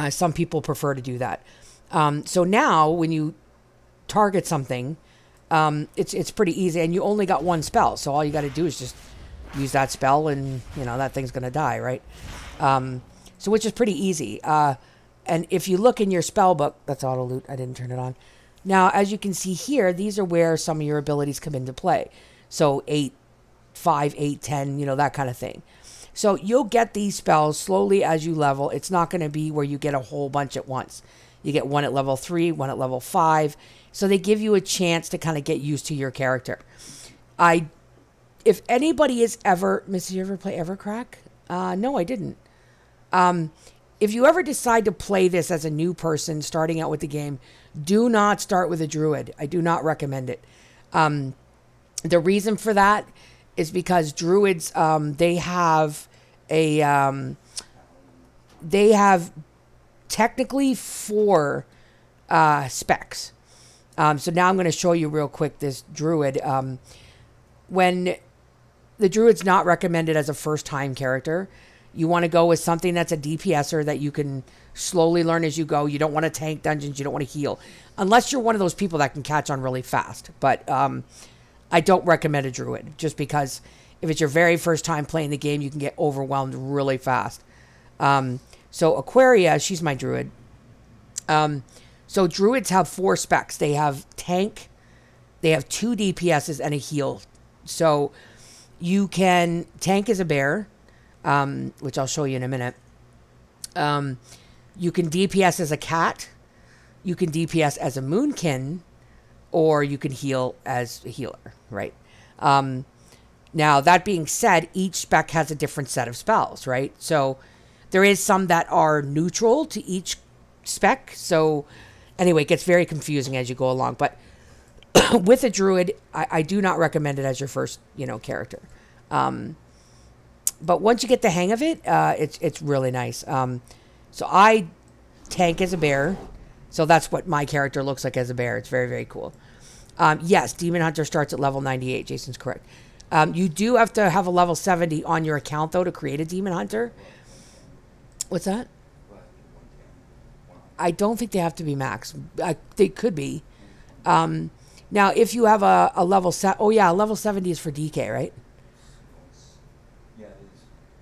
some people prefer to do that. So now, when you target something, it's pretty easy, and you only got one spell, so all you got to do is just use that spell, and that thing's gonna die, right? So which is pretty easy. And if you look in your spell book, that's auto loot. I didn't turn it on. Now, as you can see here, these are where some of your abilities come into play. So 8, 5, 8, 10, that kind of thing. So you'll get these spells slowly as you level. It's not going to be where you get a whole bunch at once. You get one at level 3, one at level 5. So they give you a chance to kind of get used to your character. If anybody has ever... Missy, you ever play Evercrack? No, I didn't. If you ever decide to play this as a new person starting out with the game, do not start with a druid. I do not recommend it. The reason for that is because druids, they have technically 4 specs. So now I'm going to show you real quick this druid. When the druid's not recommended as a first-time character, you want to go with something that's a DPSer that you can slowly learn as you go. You don't want to tank dungeons. You don't want to heal. Unless you're one of those people that can catch on really fast. But I don't recommend a druid, just because if it's your very first time playing the game, you can get overwhelmed really fast. So Aquaria, she's my druid. So druids have 4 specs. They have tank, they have 2 DPSs, and a heal. So you can tank as a bear, which I'll show you in a minute. You can DPS as a cat. You can DPS as a moonkin, or you can heal as a healer, right? Now, that being said, each spec has a different set of spells, right? So there is some that are neutral to each spec. So anyway, it gets very confusing as you go along. But with a druid, I do not recommend it as your first, character. But once you get the hang of it, it's really nice. So I tank as a bear. So that's what my character looks like as a bear. It's very, very cool. Yes, Demon Hunter starts at level 98. Jason's correct. You do have to have a level 70 on your account, though, to create a Demon Hunter. What's that? I don't think they have to be max. They could be. Now, if you have a level... level 70 is for DK, right?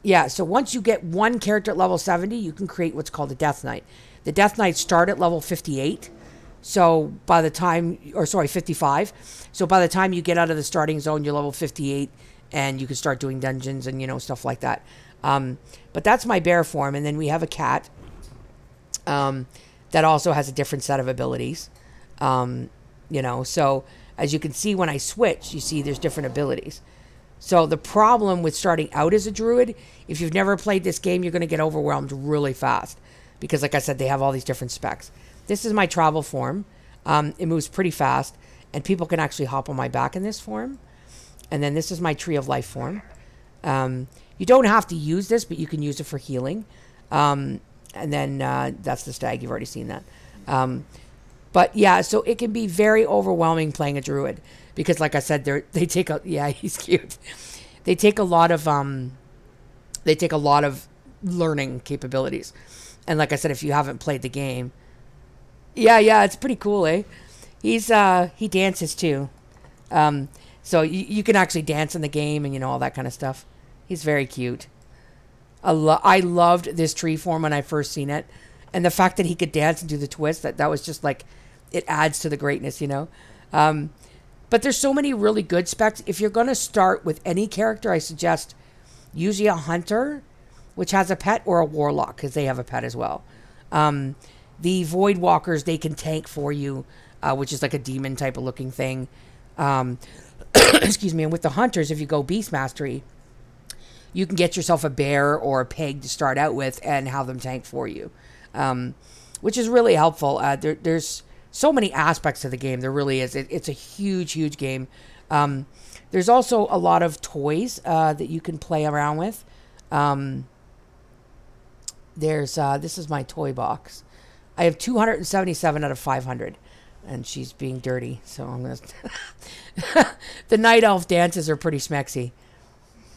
Yeah, so once you get one character at level 70, you can create what's called a Death Knight. The Death Knights start at level 58. So by the time... 55. So by the time you get out of the starting zone, you're level 58, and you can start doing dungeons and, stuff like that. But that's my bear form, and then we have a cat that also has a different set of abilities. So as you can see when I switch, you see there's different abilities. So the problem with starting out as a druid, if you've never played this game, you're going to get overwhelmed really fast. Because like I said, they have all these different specs. This is my travel form. It moves pretty fast. And people can actually hop on my back in this form. And then this is my Tree of Life form. You don't have to use this, but you can use it for healing. And then that's the stag. You've already seen that. But yeah, so it can be very overwhelming playing a druid. Because like I said, they take a... Yeah, he's cute. They take a lot of learning capabilities. And like I said, if you haven't played the game... Yeah, it's pretty cool, eh? He dances too. So you can actually dance in the game and, all that kind of stuff. He's very cute. I loved this tree form when I first seen it. And the fact that he could dance and do the twist, that was just like... It adds to the greatness, But there's so many really good specs. If you're going to start with any character, I suggest usually a hunter, which has a pet, or a warlock, because they have a pet as well. The void walkers, they can tank for you, which is like a demon type of looking thing. Excuse me. And with the hunters, if you go beast mastery, you can get yourself a bear or a pig to start out with and have them tank for you, which is really helpful. There's so many aspects of the game. There really is. It's a huge, huge game. There's also a lot of toys that you can play around with. This is my toy box. I have 277 out of 500. And she's being dirty, so I'm going to... The night elf dances are pretty smexy.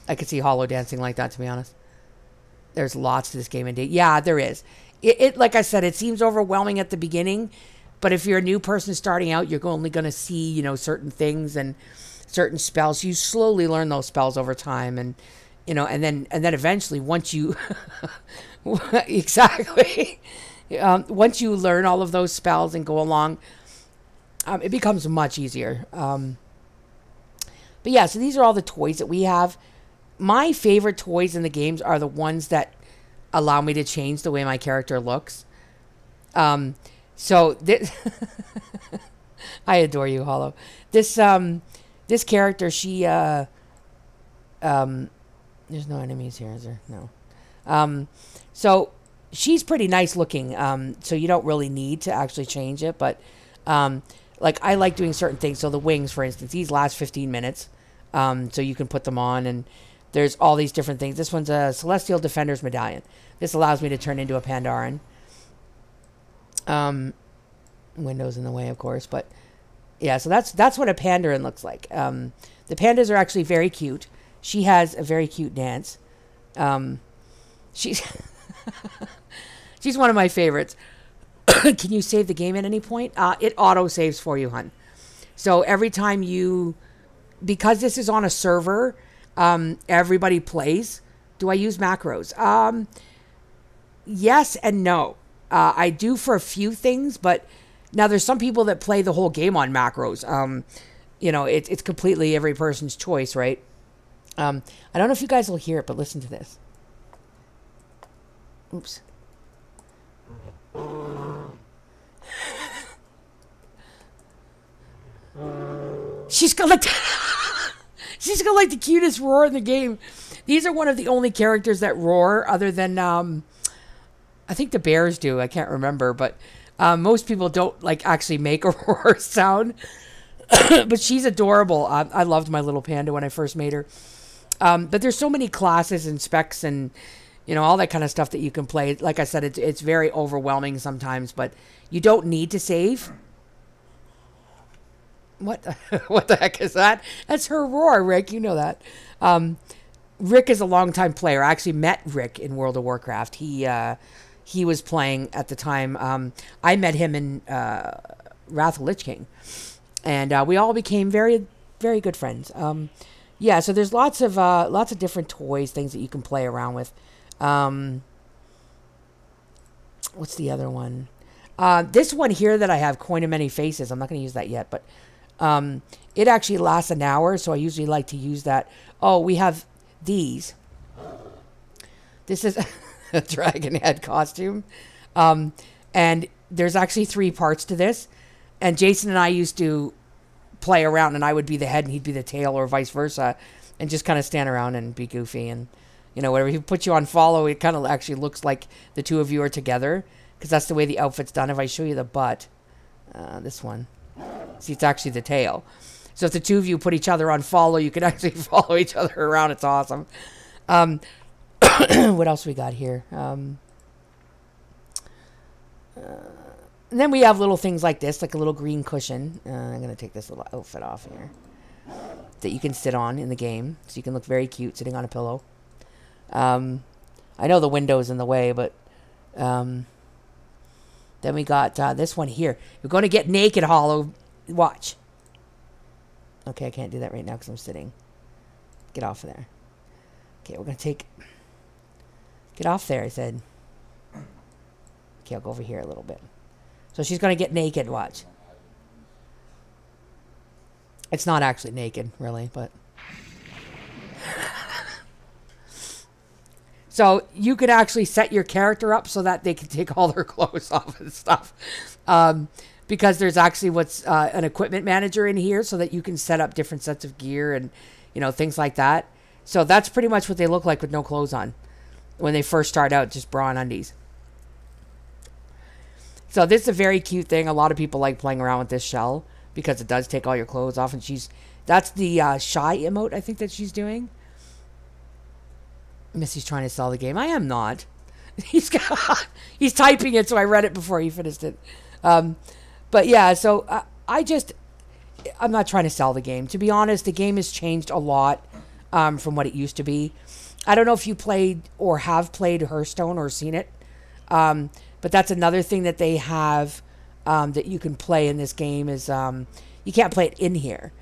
I could see Hollow dancing like that, to be honest. There's lots to this game indeed. Yeah, there is. It like I said, it seems overwhelming at the beginning, but if you're a new person starting out, you're only going to see, certain things and certain spells. You slowly learn those spells over time, and and then eventually, once you exactly, once you learn all of those spells and go along, it becomes much easier. But yeah, so these are all the toys that we have. My favorite toys in the games are the ones that allow me to change the way my character looks. So this I adore you, Hollow. This character, she there's no enemies here, is there? No. So she's pretty nice looking. So you don't really need to actually change it, but like I like doing certain things. So the wings, for instance, these last 15 minutes. So you can put them on, and there's all these different things. This one's a Celestial Defender's Medallion. This allows me to turn into a Pandaren. Windows in the way, of course, but yeah, so that's what a Pandaren looks like. The pandas are actually very cute. She has a very cute dance. She's she's one of my favorites. Can you save the game at any point? It auto saves for you, hun. So every time because this is on a server, everybody plays. Do I use macros? yes and no. I do for a few things, but now there's some people that play the whole game on macros. You know, it's completely every person's choice, right? I don't know if you guys will hear it, but listen to this. Oops. She's got like she's got like the cutest roar in the game. These are one of the only characters that roar, other than I think the bears do. I can't remember, but most people don't like actually make a roar sound. But she's adorable. I loved my little panda when I first made her. But there's so many classes and specs and, you know, all that kind of stuff that you can play. Like I said, it's very overwhelming sometimes, but you don't need to save. What the heck is that? That's her roar, Rick. You know that. Rick is a longtime player. I actually met Rick in World of Warcraft. He was playing at the time. I met him in Wrath of Lich King. And we all became very, very good friends. Yeah, so there's lots of different toys, things that you can play around with. What's the other one? This one here that I have, Coin of Many Faces. I'm not going to use that yet, but it actually lasts an hour, so I usually like to use that. Oh, we have these. This is a dragon head costume. And there's actually 3 parts to this. And Jason and I used to play around, and I would be the head and he'd be the tail, or vice versa, and just kind of stand around and be goofy. And, you know, whatever. He put you on follow, it kind of actually looks like the two of you are together, because that's the way the outfit's done. If I show you the butt, this one, see, it's actually the tail. So if the two of you put each other on follow, you can actually follow each other around. It's awesome. What else we got here? And then we have little things like this, like a little green cushion. I'm going to take this little outfit off here that you can sit on in the game. So you can look very cute sitting on a pillow. I know the window's in the way, but then we got this one here. You're going to get naked, Hollow. Watch. Okay, I can't do that right now because I'm sitting. Get off of there. Okay, we're going to take... Get off there, I said. Okay, I'll go over here a little bit. So she's going to get naked, watch. It's not actually naked, really, but... So you could actually set your character up so that they can take all their clothes off and stuff. Because there's actually what's an equipment manager in here so that you can set up different sets of gear and, you know, things like that. So that's pretty much what they look like with no clothes on. When they first start out, just bra and undies. So this is a very cute thing. A lot of people like playing around with this shell because it does take all your clothes off. And that's the shy emote, I think, that she's doing. Missy's trying to sell the game. I am not. He's typing it, so I read it before he finished it. But yeah, so I'm not trying to sell the game. To be honest, the game has changed a lot from what it used to be. I don't know if you played or have played Hearthstone or seen it. But that's another thing that they have that you can play in this game is you can't play it in here.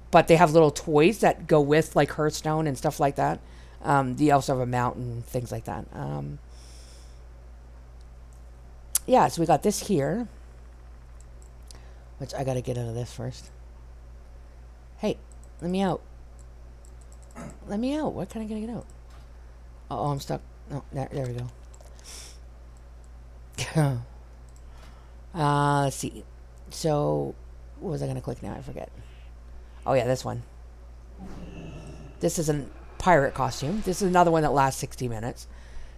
But they have little toys that go with like Hearthstone and stuff like that. They also have a mountain, things like that. Yeah, so we got this here. Which I got to get out of this first. Hey, let me out. Let me out. What can I get out? Oh, I'm stuck. Oh, there we go. Let's see. So, what was I going to click now? I forget. Oh, yeah, this one. This is a pirate costume. This is another one that lasts 60 minutes.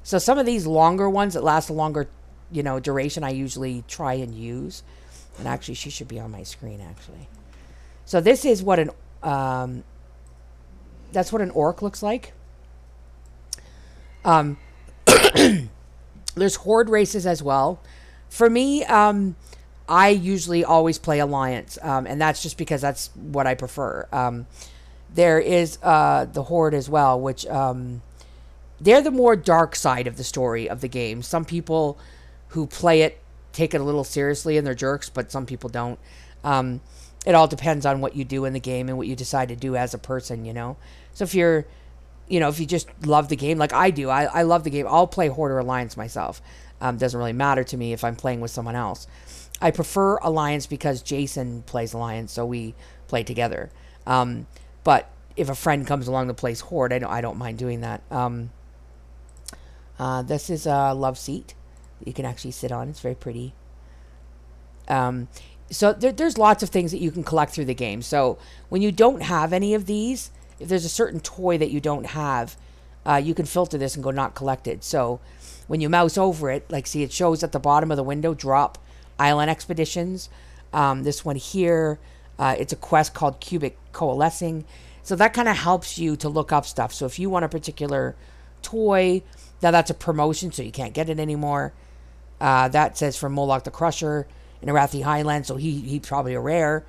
So, some of these longer ones that last a longer, you know, duration, I usually try and use. And actually, she should be on my screen, actually. So, this is what an... that's what an orc looks like. There's horde races as well. For me, I usually always play Alliance, and that's just because that's what I prefer. There is the horde as well, which they're the more dark side of the story of the game. Some people who play it take it a little seriously and they're jerks, but some people don't. It all depends on what you do in the game and what you decide to do as a person, you know. So if you're you know, if you just love the game, like I do, I love the game. I'll play Horde or Alliance myself. Doesn't really matter to me if I'm playing with someone else. I prefer Alliance because Jason plays Alliance, so we play together. But if a friend comes along that plays Horde, I don't mind doing that. This is a love seat that you can actually sit on. It's very pretty. So there's lots of things that you can collect through the game. So when you don't have any of these, if there's a certain toy that you don't have, you can filter this and go not collected. So when you mouse over it, like see it shows at the bottom of the window, drop Island Expeditions. This one here, it's a quest called Cubic Coalescing. So that kind of helps you to look up stuff. So if you want a particular toy, now that's a promotion, so you can't get it anymore. That says from Moloch the Crusher in Arathi Highlands, so he's probably a rare.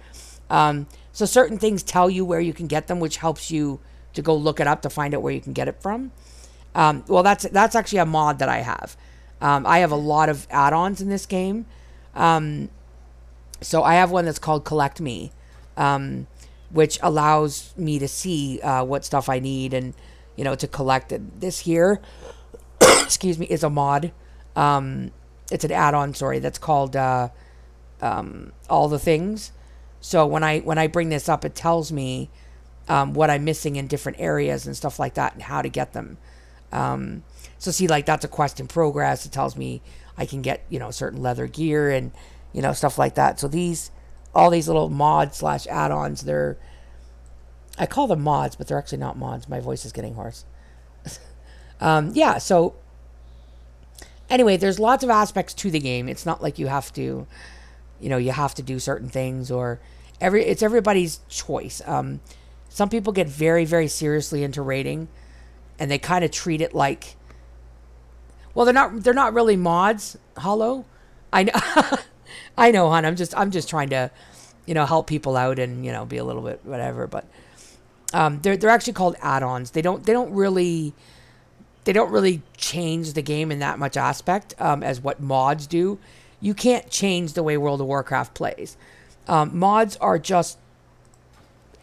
So certain things tell you where you can get them, which helps you to go look it up to find out where you can get it from. Well, that's actually a mod that I have. I have a lot of add-ons in this game. So I have one that's called Collect Me, which allows me to see what stuff I need and, you know, to collect it. This here, excuse me, is a mod. It's an add-on, sorry, that's called All the Things. So when I bring this up, it tells me what I'm missing in different areas and stuff like that and how to get them. So see, like that's a quest in progress. It tells me I can get, you know, certain leather gear and, you know, stuff like that. So all these little mods / add-ons, I call them mods, but they're actually not mods. My voice is getting hoarse. Yeah, so anyway, there's lots of aspects to the game. It's not like you have to, you know, you have to do certain things or it's everybody's choice. Some people get very, very seriously into raiding and they kind of treat it like, well, they're not really mods, Hollow. I know, I know, hon. I'm just trying to, you know, help people out and, you know, be a little bit whatever, but they're actually called add-ons. They don't really change the game in that much aspect as what mods do. You can't change the way World of Warcraft plays. Mods are just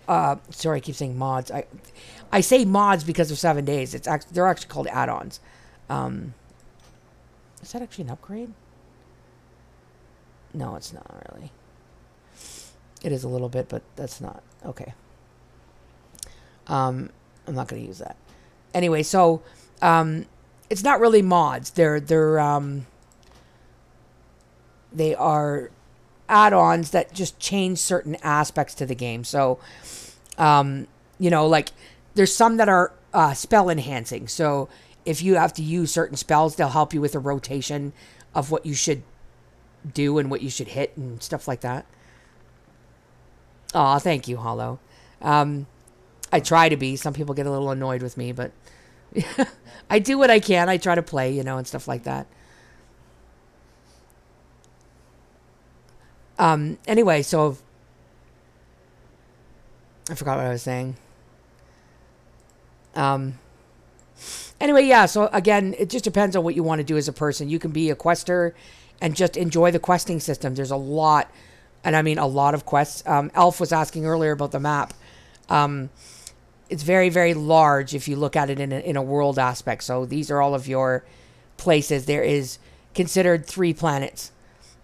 sorry, I keep saying mods. I say mods because of 7 days. They're actually called add-ons. Is that actually an upgrade? No, it's not really. It is a little bit, but that's not okay. I'm not going to use that. Anyway, so it's not really mods. They are add-ons that just change certain aspects to the game. So, you know, like there's some that are spell enhancing. So if you have to use certain spells, they'll help you with a rotation of what you should do and what you should hit and stuff like that. Aw, thank you, Hollow. I try to be. Some people get a little annoyed with me, but I do what I can. I try to play, you know, and stuff like that. Anyway, so I forgot what I was saying. Anyway, yeah, so again, it just depends on what you want to do as a person. You can be a quester and just enjoy the questing system. There's a lot, and I mean a lot of quests. Elf was asking earlier about the map. It's very, very large if you look at it in a world aspect. So these are all of your places. There is considered 3 planets.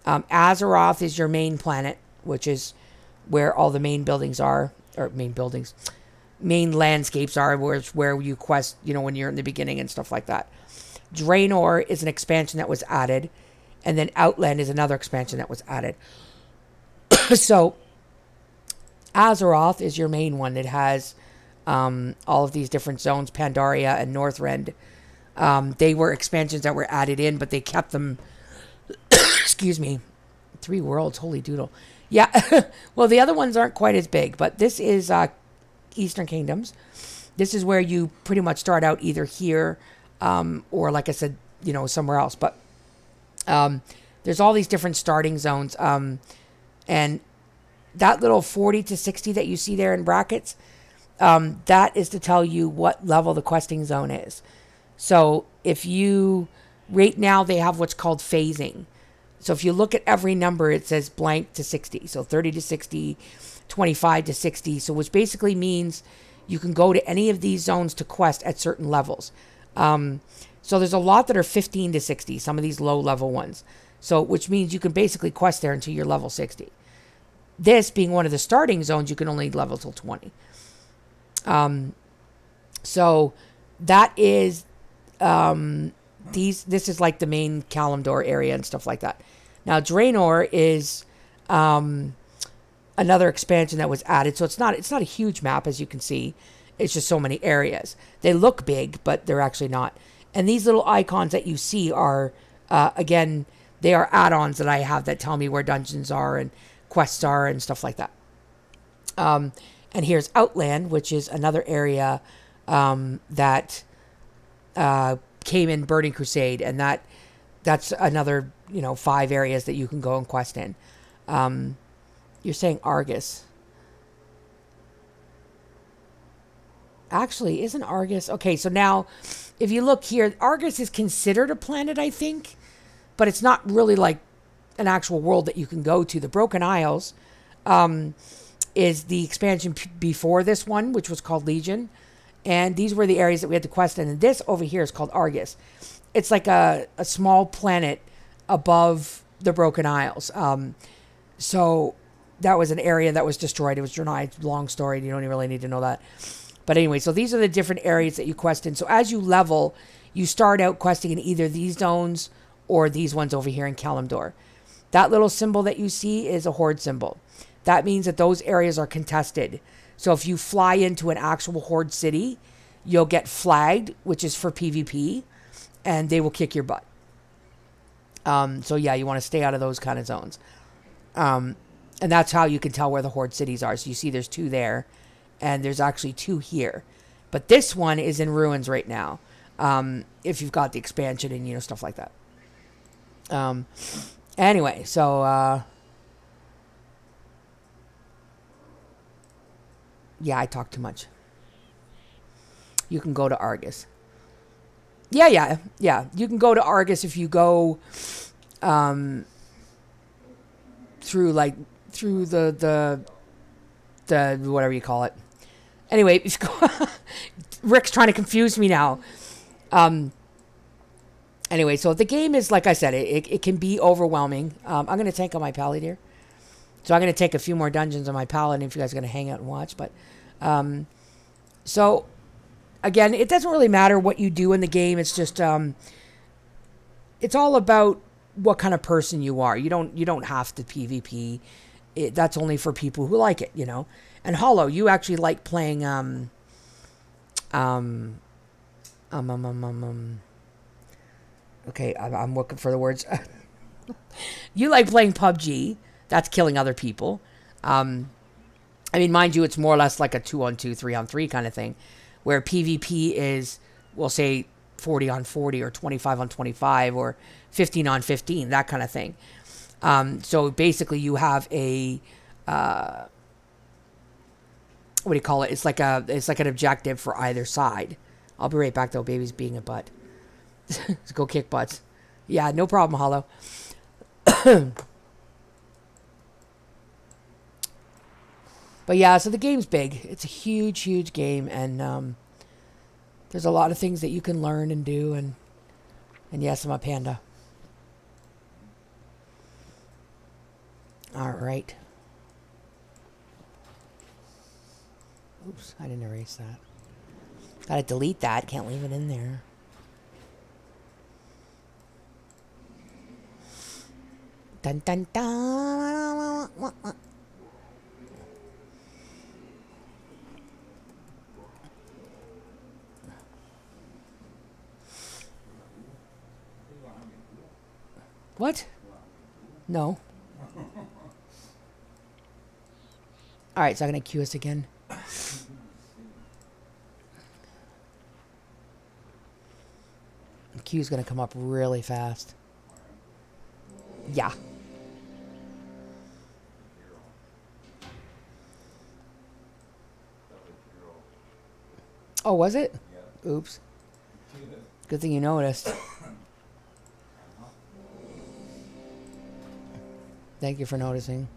Azeroth is your main planet, which is where all the main buildings are, or main landscapes are, where you quest, you know, when you're in the beginning and stuff like that. Draenor is an expansion that was added, and then Outland is another expansion that was added. So Azeroth is your main one. It has all of these different zones, Pandaria and Northrend. They were expansions that were added in, but they kept them. Excuse me. 3 worlds, holy doodle. Yeah, well, the other ones aren't quite as big, but this is Eastern Kingdoms. This is where you pretty much start out either here or, like I said, you know, somewhere else. But there's all these different starting zones. And that little 40 to 60 that you see there in brackets, that is to tell you what level the questing zone is. So if you, right now they have what's called phasing. So if you look at every number, it says blank to 60. So 30 to 60, 25 to 60. So which basically means you can go to any of these zones to quest at certain levels. So there's a lot that are 15 to 60, some of these low level ones. So, which means you can basically quest there until you're level 60. This being one of the starting zones, you can only level till 20. So that is, this is like the main Kalimdor area and stuff like that. Now, Draenor is, another expansion that was added. So it's not a huge map, as you can see. It's just so many areas. They look big, but they're actually not. And these little icons that you see are, again, they are add-ons that I have that tell me where dungeons are and quests are and stuff like that. And here's Outland, which is another area that came in Burning Crusade, and that's another 5 areas that you can go and quest in. You're saying Argus. Actually, isn't Argus... Okay, so now, if you look here, Argus is considered a planet, I think. But it's not really like an actual world that you can go to. The Broken Isles is the expansion before this one, which was called Legion. And these were the areas that we had to quest in. And this over here is called Argus. It's like a small planet above the Broken Isles. So that was an area that was destroyed. It was denied. Long story. You don't really need to know that. But anyway, so these are the different areas that you quest in. So as you level, you start out questing in either these zones or these ones over here in Kalimdor. That little symbol that you see is a horde symbol. That means that those areas are contested. So if you fly into an actual horde city, you'll get flagged, which is for PvP, and they will kick your butt. So yeah, you want to stay out of those kind of zones. And that's how you can tell where the horde cities are. So you see there's 2 there, and there's actually 2 here. But this one is in ruins right now. If you've got the expansion and, stuff like that. Anyway, so, yeah, I talk too much. You can go to Argus. Yeah. You can go to Argus if you go, through the whatever you call it. Anyway, if you go Rick's trying to confuse me now. Anyway, so the game is, like I said, it can be overwhelming. I'm going to tank on my pallet here. So I'm going to take a few more dungeons on my pallet if you guys are going to hang out and watch. But, so, again, it doesn't really matter what you do in the game. It's just, it's all about what kind of person you are. You don't have to PvP. That's only for people who like it, And Hollow, you actually like playing, okay, I'm looking for the words. You like playing PUBG. That's killing other people. I mean, mind you, it's more or less like a 2-on-2, 3-on-3 kind of thing. Where PvP is, we'll say, 40-on-40 or 25-on-25 or 15-on-15, that kind of thing. So basically you have a... what do you call it? It's like an objective for either side. I'll be right back, though. Baby's being a butt. Let's go kick butts. Yeah, no problem, Hollow. But yeah, so the game's big. It's a huge, huge game, and there's a lot of things that you can learn and do, and yes, I'm a panda. All right. Oops, I didn't erase that. Gotta delete that. Can't leave it in there. Dun dun dun. What? No. Alright, so I'm going to queue us again. The queue's going to come up really fast. Yeah. Oh, was it? Oops. Good thing you noticed. Thank you for noticing.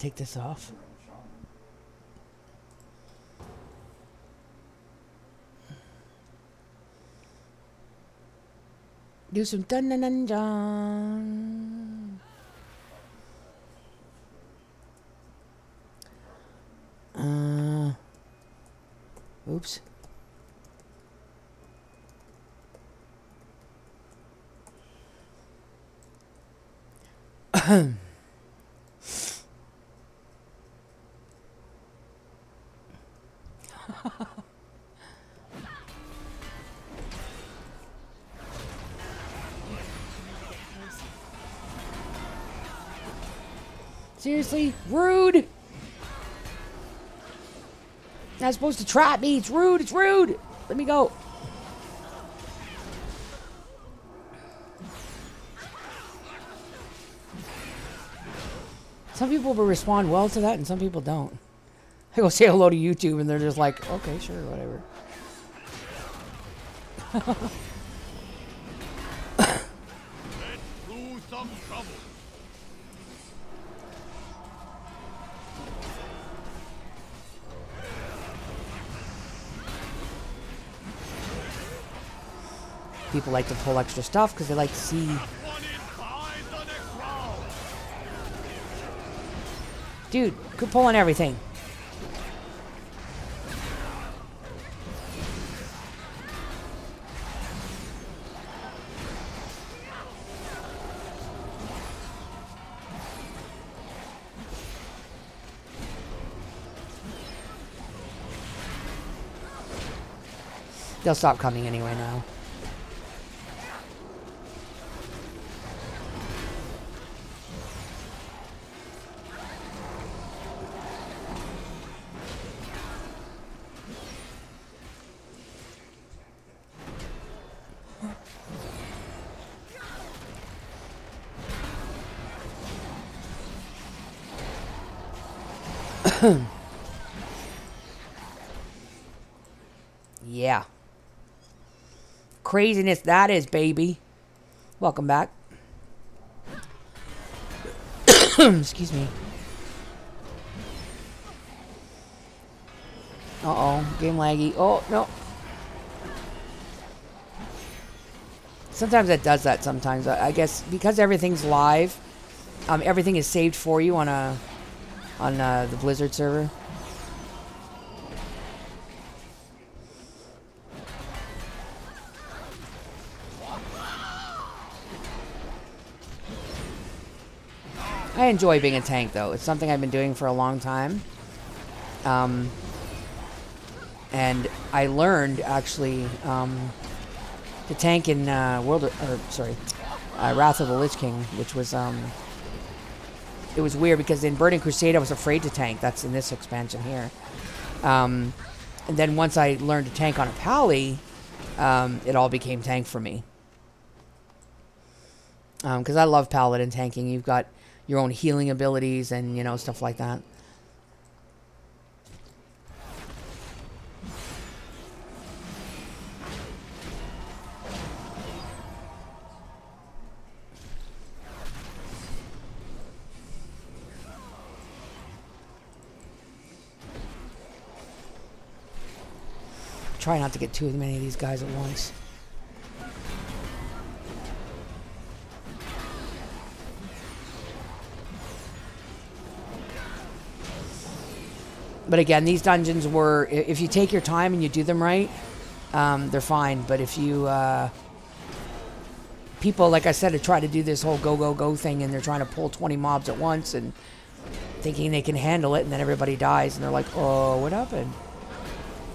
take this off. Do some dun dun dun dun. Oops. Seriously? Rude! Not supposed to trap me. It's rude. It's rude. Let me go. Some people will respond well to that and some people don't. I go say hello to YouTube and they're just like, okay, sure, whatever. Through some trouble. People like to pull extra stuff because they like to see. Dude, quit pulling everything. They'll stop coming anyway now. Yeah. Craziness that is, baby. Welcome back. Excuse me. Uh-oh. Game laggy. Oh, no. Sometimes it does that sometimes. I guess because everything's live, everything is saved for you on the Blizzard server. I enjoy being a tank, though. It's something I've been doing for a long time. And I learned, actually, to tank in Wrath of the Lich King, which was, it was weird because in Burning Crusade I was afraid to tank. That's in this expansion here. And then once I learned to tank on a pally, it all became tank for me. Because I love paladin tanking. You've got your own healing abilities and, you know, stuff like that. Try not to get too many of these guys at once. But again, these dungeons were, if you take your time and you do them right, they're fine. But if you, people, like I said, try to do this whole go thing and they're trying to pull 20 mobs at once and thinking they can handle it, and then everybody dies and they're like, oh, what happened?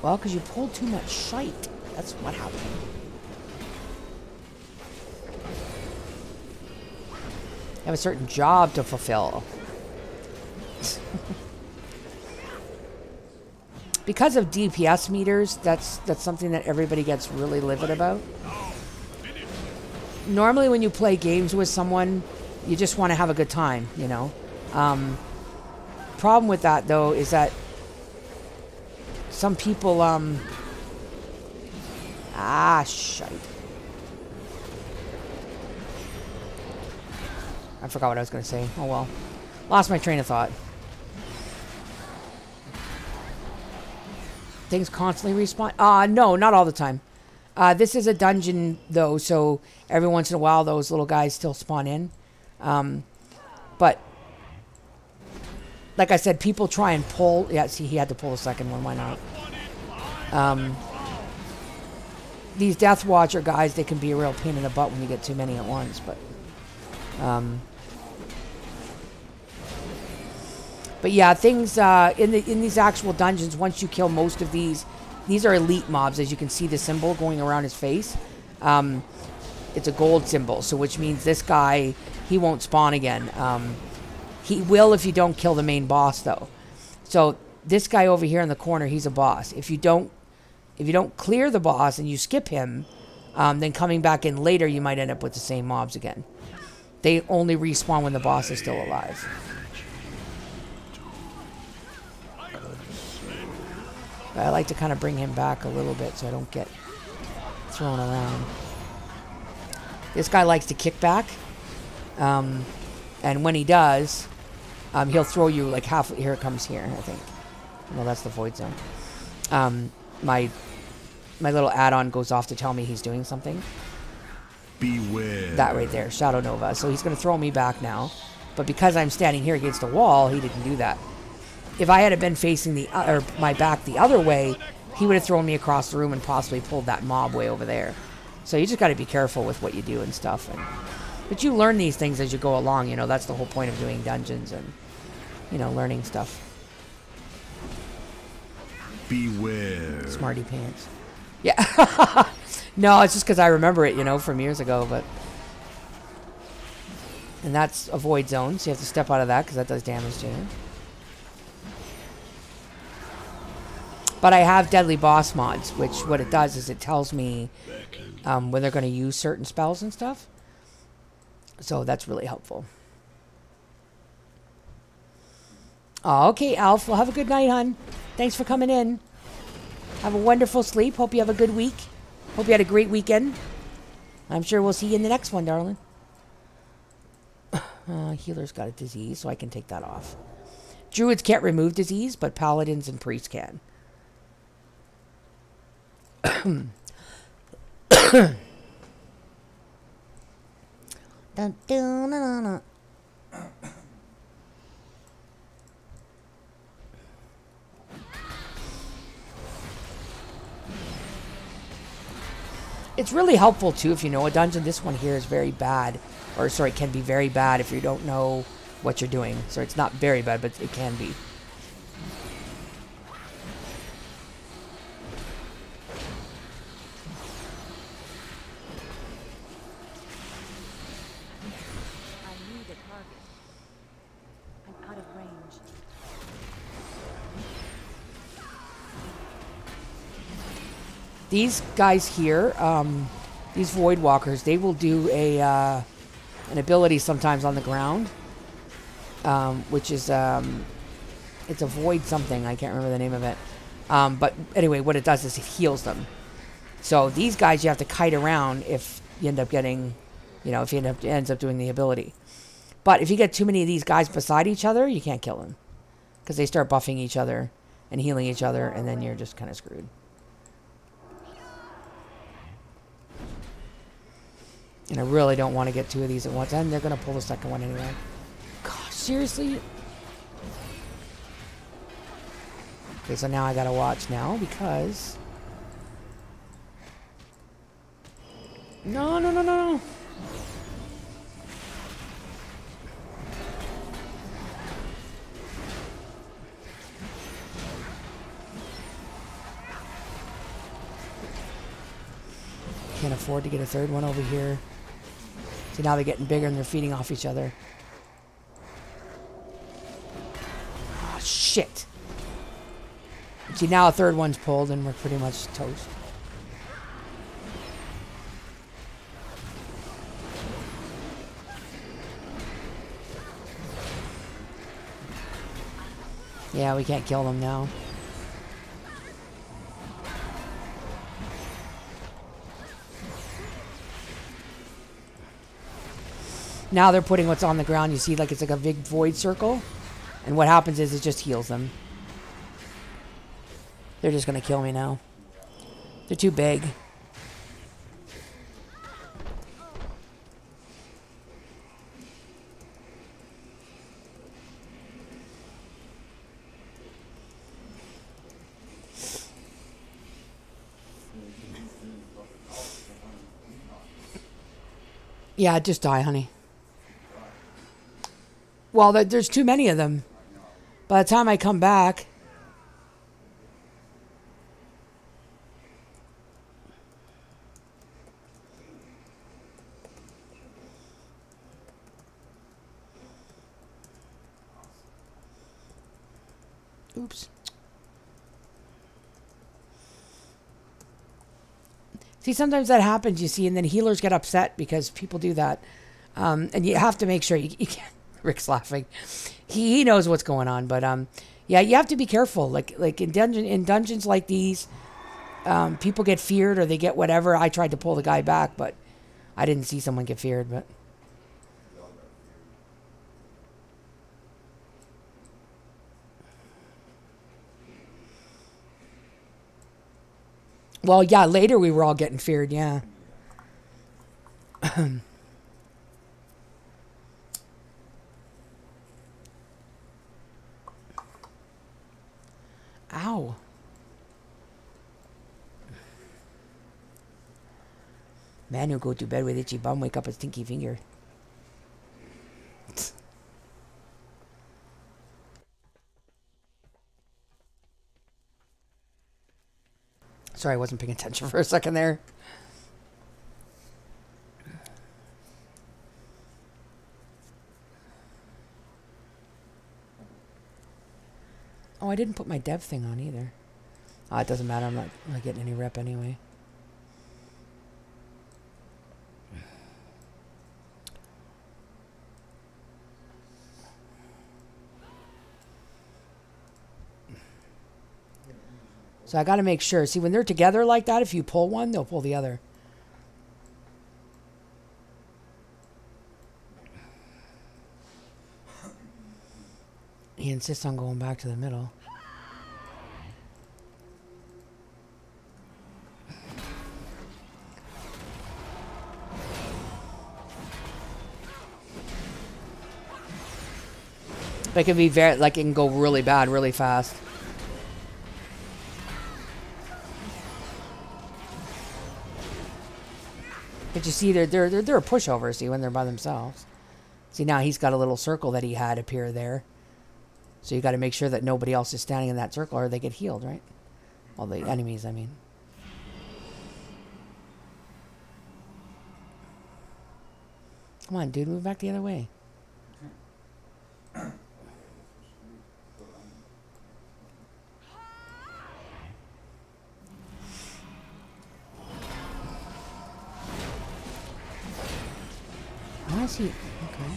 Well, because you pulled too much shite. That's what happened. You have a certain job to fulfill. Because of DPS meters, that's something that everybody gets really livid about. Normally when you play games with someone, you just want to have a good time, you know. Problem with that, though, is that some people, shite. I forgot what I was going to say. Oh, well. Lost my train of thought. Things constantly respawn. No, not all the time. This is a dungeon, though, so every once in a while those little guys still spawn in. But, like I said, people try and pull... Yeah, see, he had to pull the second one. Why not? These Death Watcher guys, they can be a real pain in the butt when you get too many at once, but... But yeah, things in these actual dungeons, once you kill most of these are elite mobs. As you can see the symbol going around his face. It's a gold symbol, so which means this guy, he won't spawn again. He will if you don't kill the main boss, though. So this guy over here in the corner, he's a boss. If you don't clear the boss and you skip him, then coming back in later, you might end up with the same mobs again. They only respawn when the boss is still alive. But I like to kind of bring him back a little bit so I don't get thrown around. This guy likes to kick back. And when he does, he'll throw you like half... Here it comes here, I think. No, that's the void zone. My little add-on goes off to tell me he's doing something. Beware. That right there, Shadow Nova. So he's going to throw me back now. But because I'm standing here against the wall, he didn't do that. If I had been facing my back the other way, he would have thrown me across the room and possibly pulled that mob way over there. So you just got to be careful with what you do and stuff. But you learn these things as you go along. You know, that's the whole point of doing dungeons and, you know, learning stuff. Beware. Smarty pants. Yeah. No, it's just because I remember it, you know, from years ago. But and that's a void zone, so you have to step out of that because that does damage to you. But I have deadly boss mods, which what it does is it tells me when they're going to use certain spells and stuff. So that's really helpful. Oh, okay, Alf. Well, have a good night, hon. Thanks for coming in. Have a wonderful sleep. Hope you have a good week. Hope you had a great weekend. I'm sure we'll see you in the next one, darling. Healer's got a disease, so I can take that off. Druids can't remove disease, but paladins and priests can. Dun, dun, dun, dun, dun. It's really helpful too if you know a dungeon. This one here is very bad, or sorry, can be very bad if you don't know what you're doing. So it's not very bad, but it can be. These guys here, these Void Walkers, they will do an ability sometimes on the ground, which is, it's a Void something, I can't remember the name of it. But anyway, what it does is it heals them. So these guys you have to kite around if you end up getting, you know, if you ends up doing the ability. But if you get too many of these guys beside each other, you can't kill them. Because they start buffing each other and healing each other, and then you're just kind of screwed. And I really don't want to get two of these at once. And they're going to pull the second one anyway. Gosh, seriously? Okay, so now I got to watch now because... No, no, no, no, no. Can't afford to get a third one over here. See, now they're getting bigger and they're feeding off each other. Oh, shit. See, now a third one's pulled and we're pretty much toast. Yeah, we can't kill them now. Now they're putting what's on the ground. You see, like it's like a big void circle. And what happens is it just heals them. They're just gonna kill me now. They're too big. Yeah, just die, honey. Well, there's too many of them. By the time I come back... Oops. See, sometimes that happens, you see, and then healers get upset because people do that. And you have to make sure you can't... Rick's laughing. He knows what's going on, but yeah, you have to be careful. Like in dungeons like these, people get feared or they get whatever. I tried to pull the guy back, but I didn't see someone get feared, but... Well, yeah, later we were all getting feared, yeah. Ow. Man who go to bed with itchy bum wake up a stinky finger. Sorry, I wasn't paying attention for a second there. Oh, I didn't put my dev thing on either. Oh, it doesn't matter. I'm not getting any rep anyway. So I got to make sure. See, when they're together like that, if you pull one, they'll pull the other. He insists on going back to the middle. But it can be very, like, it can go really bad, really fast. But you see, they're a pushover, see, when they're by themselves. See, now he's got a little circle that he had appear there. So you got to make sure that nobody else is standing in that circle or they get healed, right? Well, the enemies, I mean. Come on, dude, move back the other way. I see. Okay.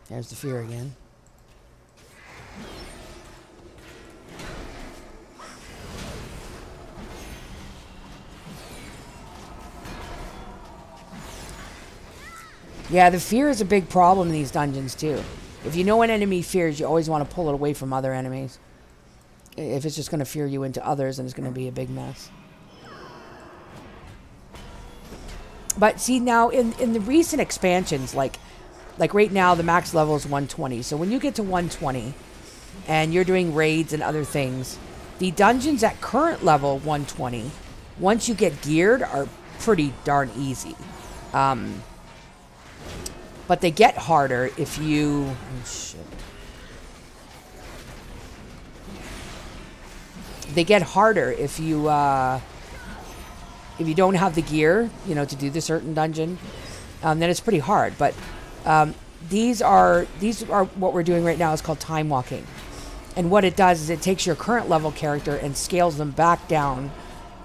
There's the fear again. Yeah, the fear is a big problem in these dungeons too. If you know an enemy fears, you always want to pull it away from other enemies. If it's just going to fear you into others, then it's going to be a big mess. But see, now in the recent expansions, like right now, the max level is 120. So when you get to 120 and you're doing raids and other things, the dungeons at current level 120, once you get geared, are pretty darn easy. But they get harder if you... Oh, shit. They get harder if you don't have the gear, you know, to do the certain dungeon. Then it's pretty hard. But these are what we're doing right now is called time walking. And what it does is it takes your current level character and scales them back down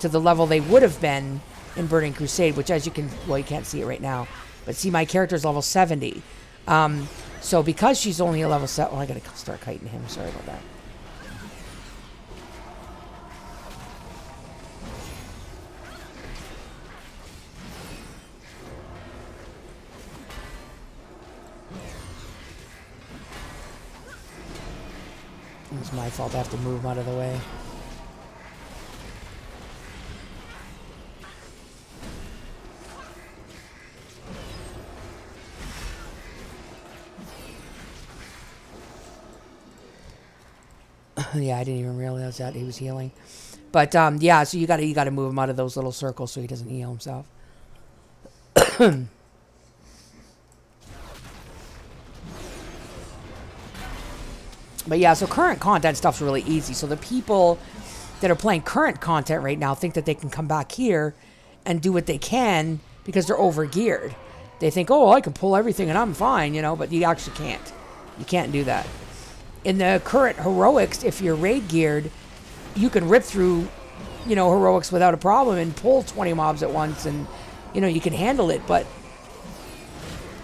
to the level they would have been in Burning Crusade, which, as you can, well, you can't see it right now, but see, my character is level 70. So because she's only a level 7, well, I gotta start kiting him. Sorry about that. It's my fault. I have to move him out of the way. Yeah, I didn't even realize that he was healing. But yeah, so you gotta move him out of those little circles so he doesn't heal himself. But yeah, so current content stuff's really easy. So the people that are playing current content right now think that they can come back here and do what they can because they're over geared. They think, oh, I can pull everything and I'm fine, you know, but you actually can't. You can't do that. In the current heroics, if you're raid geared, you can rip through, you know, heroics without a problem and pull 20 mobs at once and, you know, you can handle it. But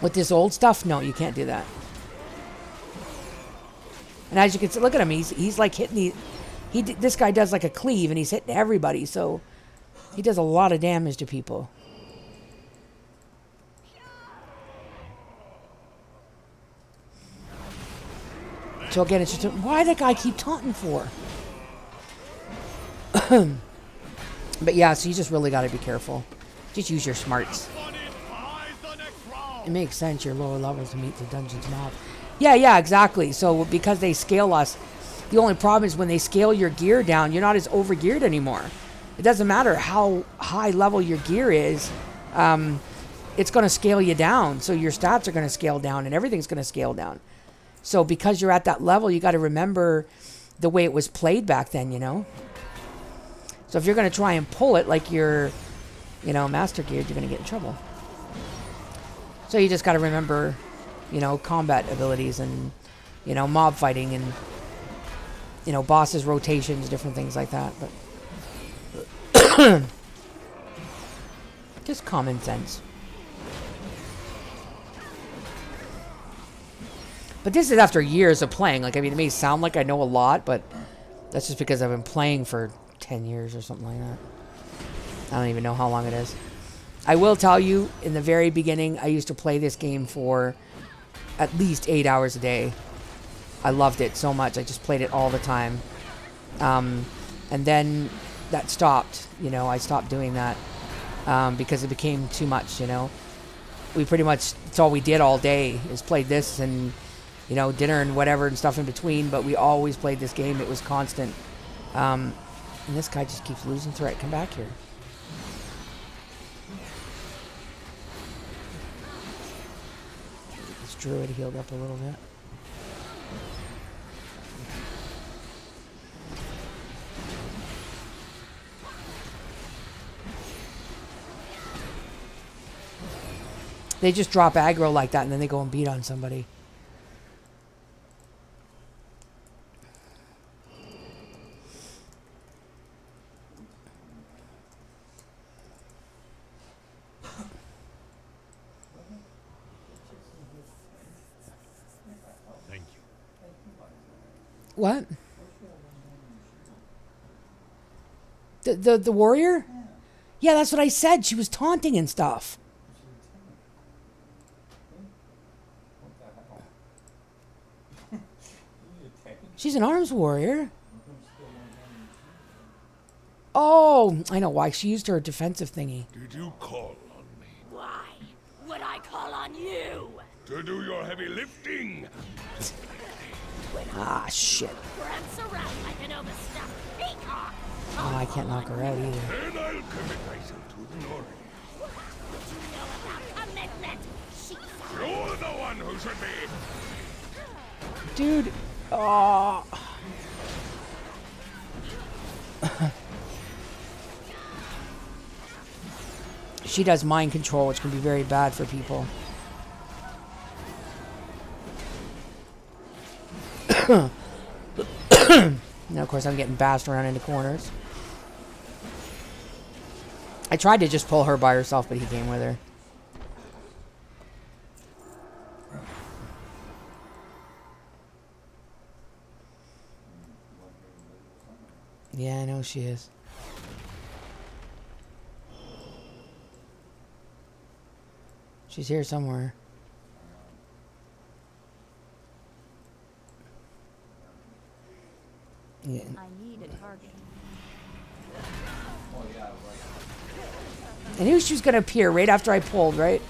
with this old stuff, no, you can't do that. And as you can see, look at him. He's like hitting this guy does like a cleave and he's hitting everybody. So he does a lot of damage to people. So again, it's just why that guy keep taunting for? But yeah, so you just really got to be careful. Just use your smarts. It makes sense. You're lower levels to meet the dungeon's mob. Yeah, exactly. So because they scale us, the only problem is when they scale your gear down, you're not as over geared anymore. It doesn't matter how high level your gear is. It's going to scale you down. So your stats are going to scale down and everything's going to scale down. So because you're at that level, you got to remember the way it was played back then, you know? So if you're going to try and pull it like you're, you know, master geared, you're going to get in trouble. So you just got to remember, you know, combat abilities and, you know, mob fighting and, you know, bosses, rotations, different things like that. But just common sense. But this is after years of playing. Like, I mean, it may sound like I know a lot, but that's just because I've been playing for 10 years or something like that. I don't even know how long it is. I will tell you, in the very beginning, I used to play this game for at least 8 hours a day. I loved it so much. I just played it all the time. And then that stopped. You know, I stopped doing that because it became too much, you know. We pretty much, it's all we did all day is played this and, you know, dinner and whatever and stuff in between. But we always played this game. It was constant. And this guy just keeps losing threat. Come back here. This druid healed up a little bit. They just drop aggro like that and then they go and beat on somebody. Thank you. What? The warrior? Yeah, that's what I said. She was taunting and stuff. She's an arms warrior. Oh, I know why. She used her defensive thingy. Did you call on me? Why would I call on you? To do your heavy lifting? Ah, shit. Prance around like an overstuffed peacock. Oh, I can't knock her out either. Then I'll commit myself to the Nori. What do you know about commitment? You're the one who should be. Dude. Oh. She does mind control, which can be very bad for people. Now, of course, I'm getting bashed around into corners. I tried to just pull her by herself, but he came with her. Yeah, I know she is. She's here somewhere. Yeah. I need a target. I knew she was going to appear right after I pulled, right?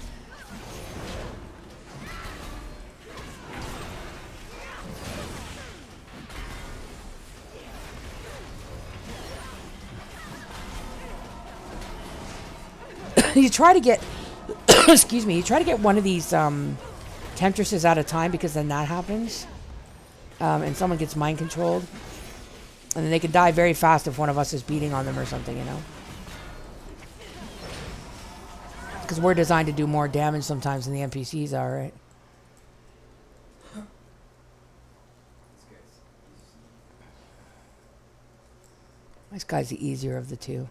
You try to get, excuse me, you try to get one of these temptresses at a time, because then that happens. And someone gets mind controlled. And then they can die very fast if one of us is beating on them or something, you know? Because we're designed to do more damage sometimes than the NPCs are, right? This guy's the easier of the two.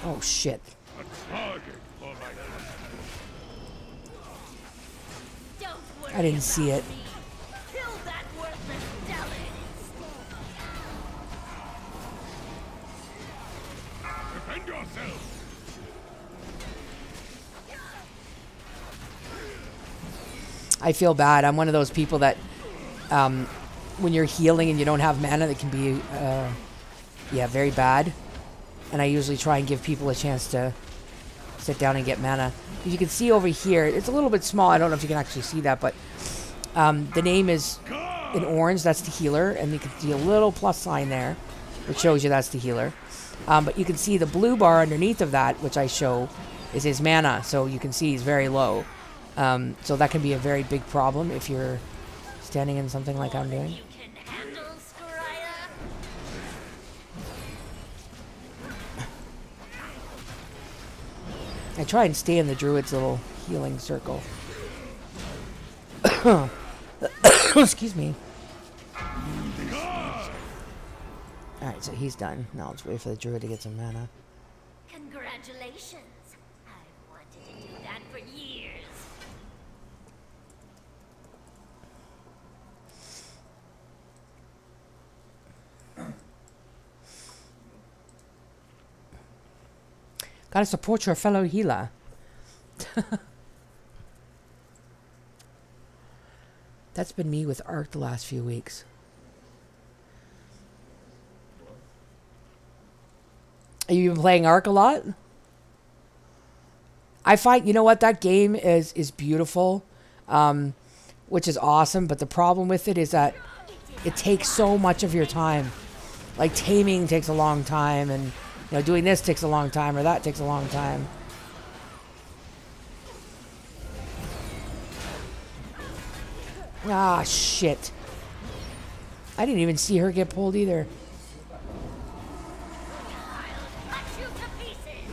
Oh, shit. A target for my Don't worry I didn't see it. about me. Kill that worthless Delin. defend yourself. I feel bad. I'm one of those people that, when you're healing and you don't have mana, that can be, yeah, very bad. And I usually try and give people a chance to sit down and get mana. You can see over here, it's a little bit small. I don't know if you can actually see that, but the name is in orange. That's the healer, and you can see a little plus sign there, which shows you that's the healer. But you can see the blue bar underneath of that, which I show, is his mana. So you can see he's very low. So that can be a very big problem if you're standing in something like I'm doing. You can handle Scoraya. I try and stay in the druid's little healing circle. Excuse me. Alright, so he's done. Now let's wait for the druid to get some mana. Congratulations. I've wanted to do that for years. Gotta support your fellow healer. That's been me with Ark the last few weeks. Have you been playing Ark a lot? I find, you know what, that game is beautiful, which is awesome, but the problem with it is that it takes so much of your time. Like, taming takes a long time, and, you know, doing this takes a long time, or that takes a long time. Ah, shit. I didn't even see her get pulled either. Cut you to pieces.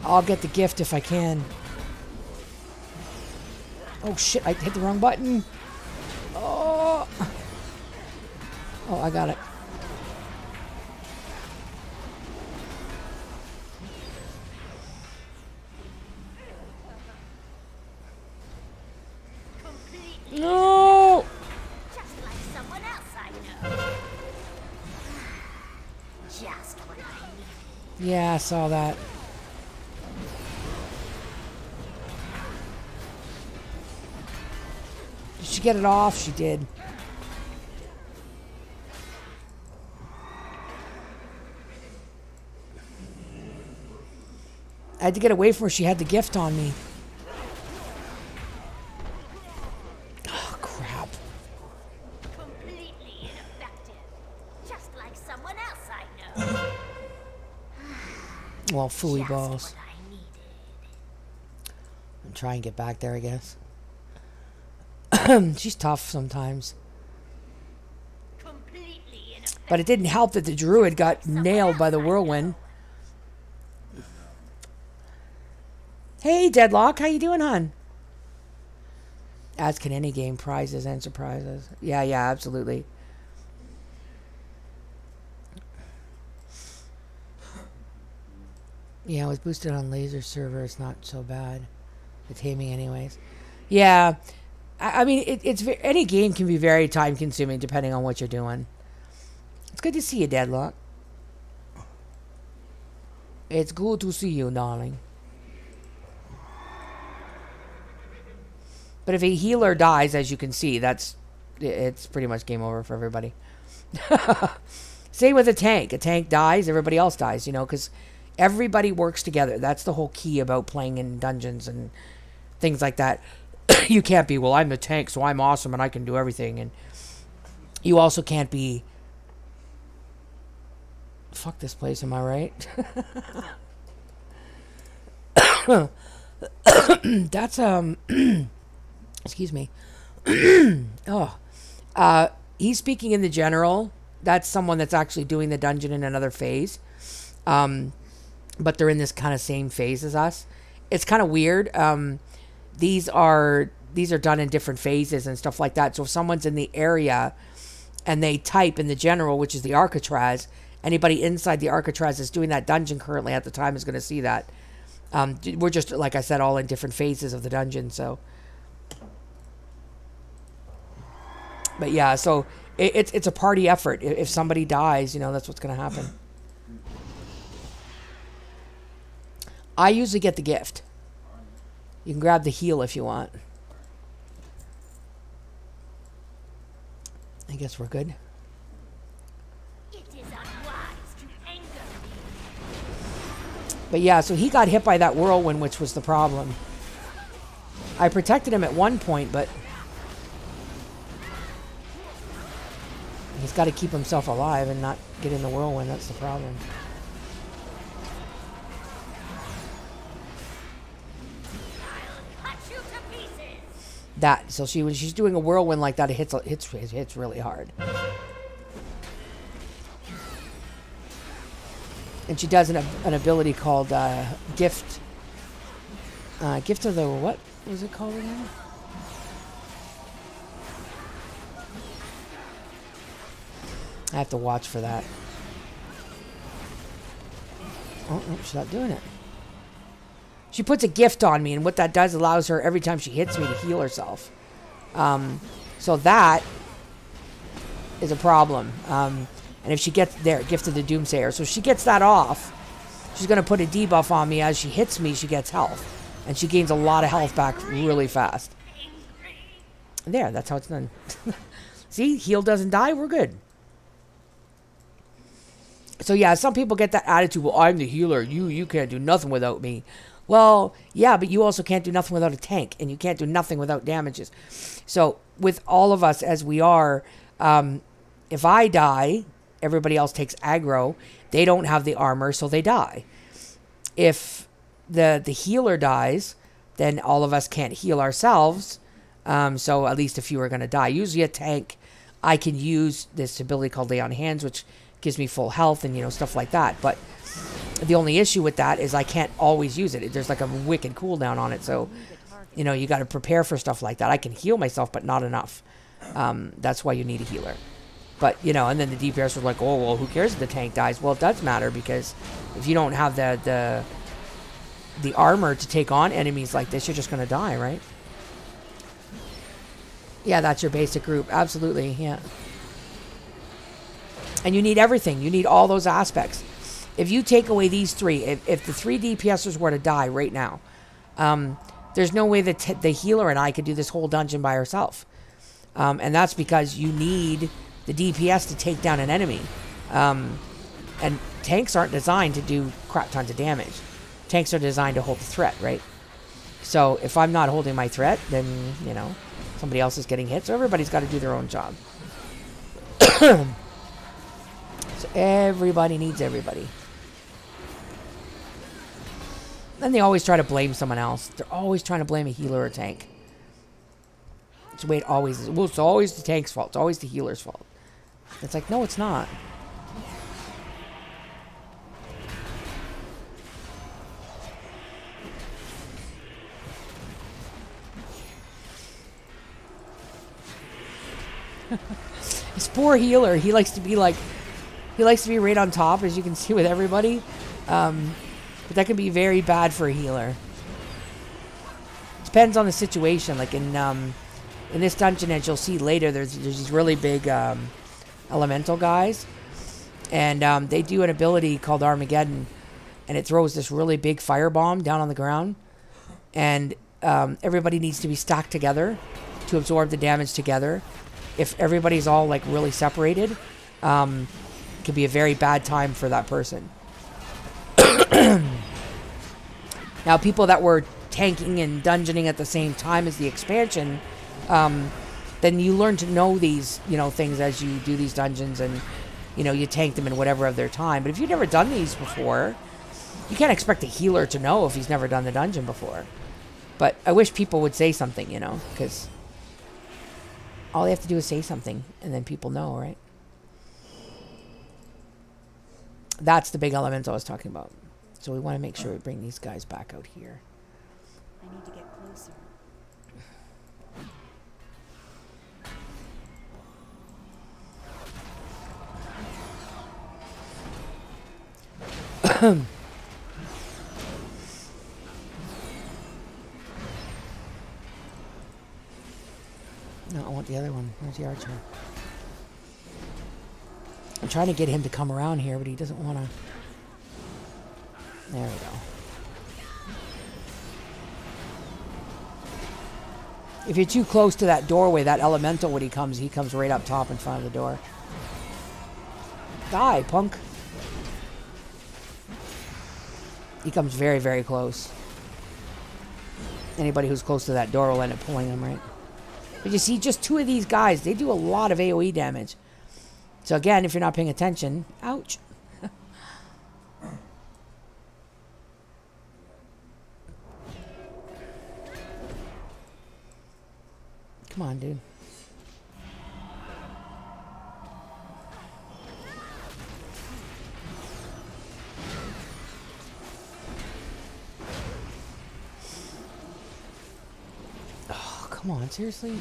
I'll get the gift if I can. Oh shit, I hit the wrong button. Oh, I got it. No! Just like someone else I know. Just what I need. Yeah, I saw that. Did she get it off? She did. I had to get away from her. She had the gift on me. Oh, crap. Completely ineffective. Just like someone else I know. Well, fooey Just balls. what I needed. And try and get back there, I guess. She's tough sometimes. Completely ineffective. But it didn't help that the druid got nailed by the whirlwind. Hey, Deadlock, how you doing, hon? As can any game, prizes and surprises. Yeah, absolutely. Yeah, it was boosted on laser server. It's not so bad. The taming anyways. Yeah, I mean, any game can be very time consuming depending on what you're doing. It's good to see you, Deadlock. It's good to see you, darling. But if a healer dies, as you can see, it's pretty much game over for everybody. Same with a tank. A tank dies, everybody else dies, you know, because everybody works together. That's the whole key about playing in dungeons and things like that. You can't be, well, I'm the tank, so I'm awesome and I can do everything. And you also can't be, fuck this place, am I right? That's, excuse me. He's speaking in the general. That's someone that's actually doing the dungeon in another phase. But they're in this kind of same phase as us. It's kind of weird. These are done in different phases and stuff like that. So if someone's in the area and they type in the general, which is the Arcatraz, anybody inside the Arcatraz that's doing that dungeon currently at the time is going to see that. We're just, like I said, all in different phases of the dungeon. So, but yeah, so it's a party effort. If somebody dies, you know, that's what's going to happen. I usually get the gift. You can grab the heal if you want. I guess we're good. It is unwise to anger me. But yeah, so he got hit by that whirlwind, which was the problem. I protected him at one point, but he's got to keep himself alive and not get in the whirlwind. That's the problem. That, so when she's doing a whirlwind like that, it hits really hard. And she does an ability called gift. Gift of the, what was it called again? I have to watch for that. Oh, no, she's not doing it. She puts a gift on me, and what that does allows her, every time she hits me, to heal herself. So that is a problem. And if she gets there, Gift of the Doomsayer. So if she gets that off, she's going to put a debuff on me. As she hits me, she gets health. And she gains a lot of health back really fast. There, that's how it's done. See, heal doesn't die, we're good. So yeah, some people get that attitude, well, I'm the healer, you can't do nothing without me. Well, yeah, but you also can't do nothing without a tank, and you can't do nothing without damages. So with all of us as we are, if I die, everybody else takes aggro. They don't have the armor, so they die. If the healer dies, then all of us can't heal ourselves. So at least a few are going to die. Usually a tank, I can use this ability called Lay on Hands, which gives me full health and, you know, stuff like that. But the only issue with that is I can't always use it. There's like a wicked cooldown on it. So, you know, you got to prepare for stuff like that. I can heal myself, but not enough. That's why you need a healer. But, you know, and then the DPS were like, oh, well, who cares if the tank dies? Well, it does matter, because if you don't have the armor to take on enemies like this, you're just going to die, right? Yeah, that's your basic group. Absolutely, yeah. And you need everything. You need all those aspects. If you take away these three, if the three DPSers were to die right now, there's no way that the healer and I could do this whole dungeon by ourselves. And that's because you need the DPS to take down an enemy. And tanks aren't designed to do crap tons of damage. Tanks are designed to hold the threat, right? So if I'm not holding my threat, then, you know, somebody else is getting hit. So everybody's got to do their own job. So everybody needs everybody. And they always try to blame someone else. They're always trying to blame a healer or a tank. It's the way it always is. Well, it's always the tank's fault. It's always the healer's fault. It's like, no, it's not. This poor healer, he likes to be like, he likes to be right on top, as you can see with everybody. But that can be very bad for a healer. Depends on the situation. Like in this dungeon, as you'll see later, there's these really big elemental guys, and they do an ability called Armageddon, and it throws this really big firebomb down on the ground, and everybody needs to be stacked together to absorb the damage together. If everybody's all like really separated, it could be a very bad time for that person. Now, people that were tanking and dungeoning at the same time as the expansion, then you learn to know these, things as you do these dungeons, and, you tank them in whatever of their time. But if you've never done these before, you can't expect a healer to know if he's never done the dungeon before. But I wish people would say something, because all they have to do is say something, and then people know, right? That's the big element I was talking about. So we want to make sure we bring these guys back out here. I need to get closer. No, I want the other one. Where's the archer? I'm trying to get him to come around here, but he doesn't want to. There we go. If you're too close to that doorway, that elemental, when he comes right up top in front of the door. Die, punk. He comes very, very close. Anybody who's close to that door will end up pulling him, right? But you see, just two of these guys, they do a lot of AoE damage. So again, if you're not paying attention, ouch. Come on, dude. Oh, come on, seriously?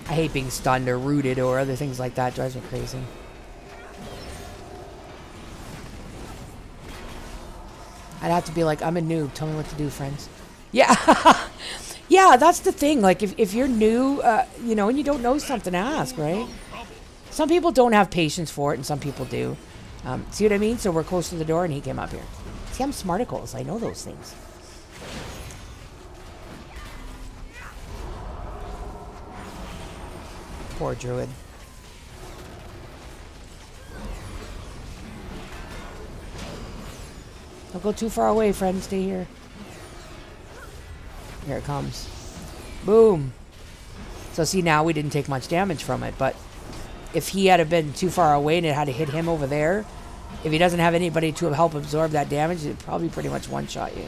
I hate being stunned or rooted or other things like that. Drives me crazy. I'd have to be like, I'm a noob. Tell me what to do, friends. Yeah. Yeah, that's the thing. Like, if you're new, and you don't know something, ask, right? Some people don't have patience for it, and some people do. See what I mean? So we're close to the door, and he came up here. See, I'm smarticles. I know those things. Poor druid. Don't go too far away, friend. Stay here. Here it comes. Boom. So see, now we didn't take much damage from it, but if he had been too far away and it had to hit him over there, if he doesn't have anybody to help absorb that damage, it'd probably pretty much one-shot you.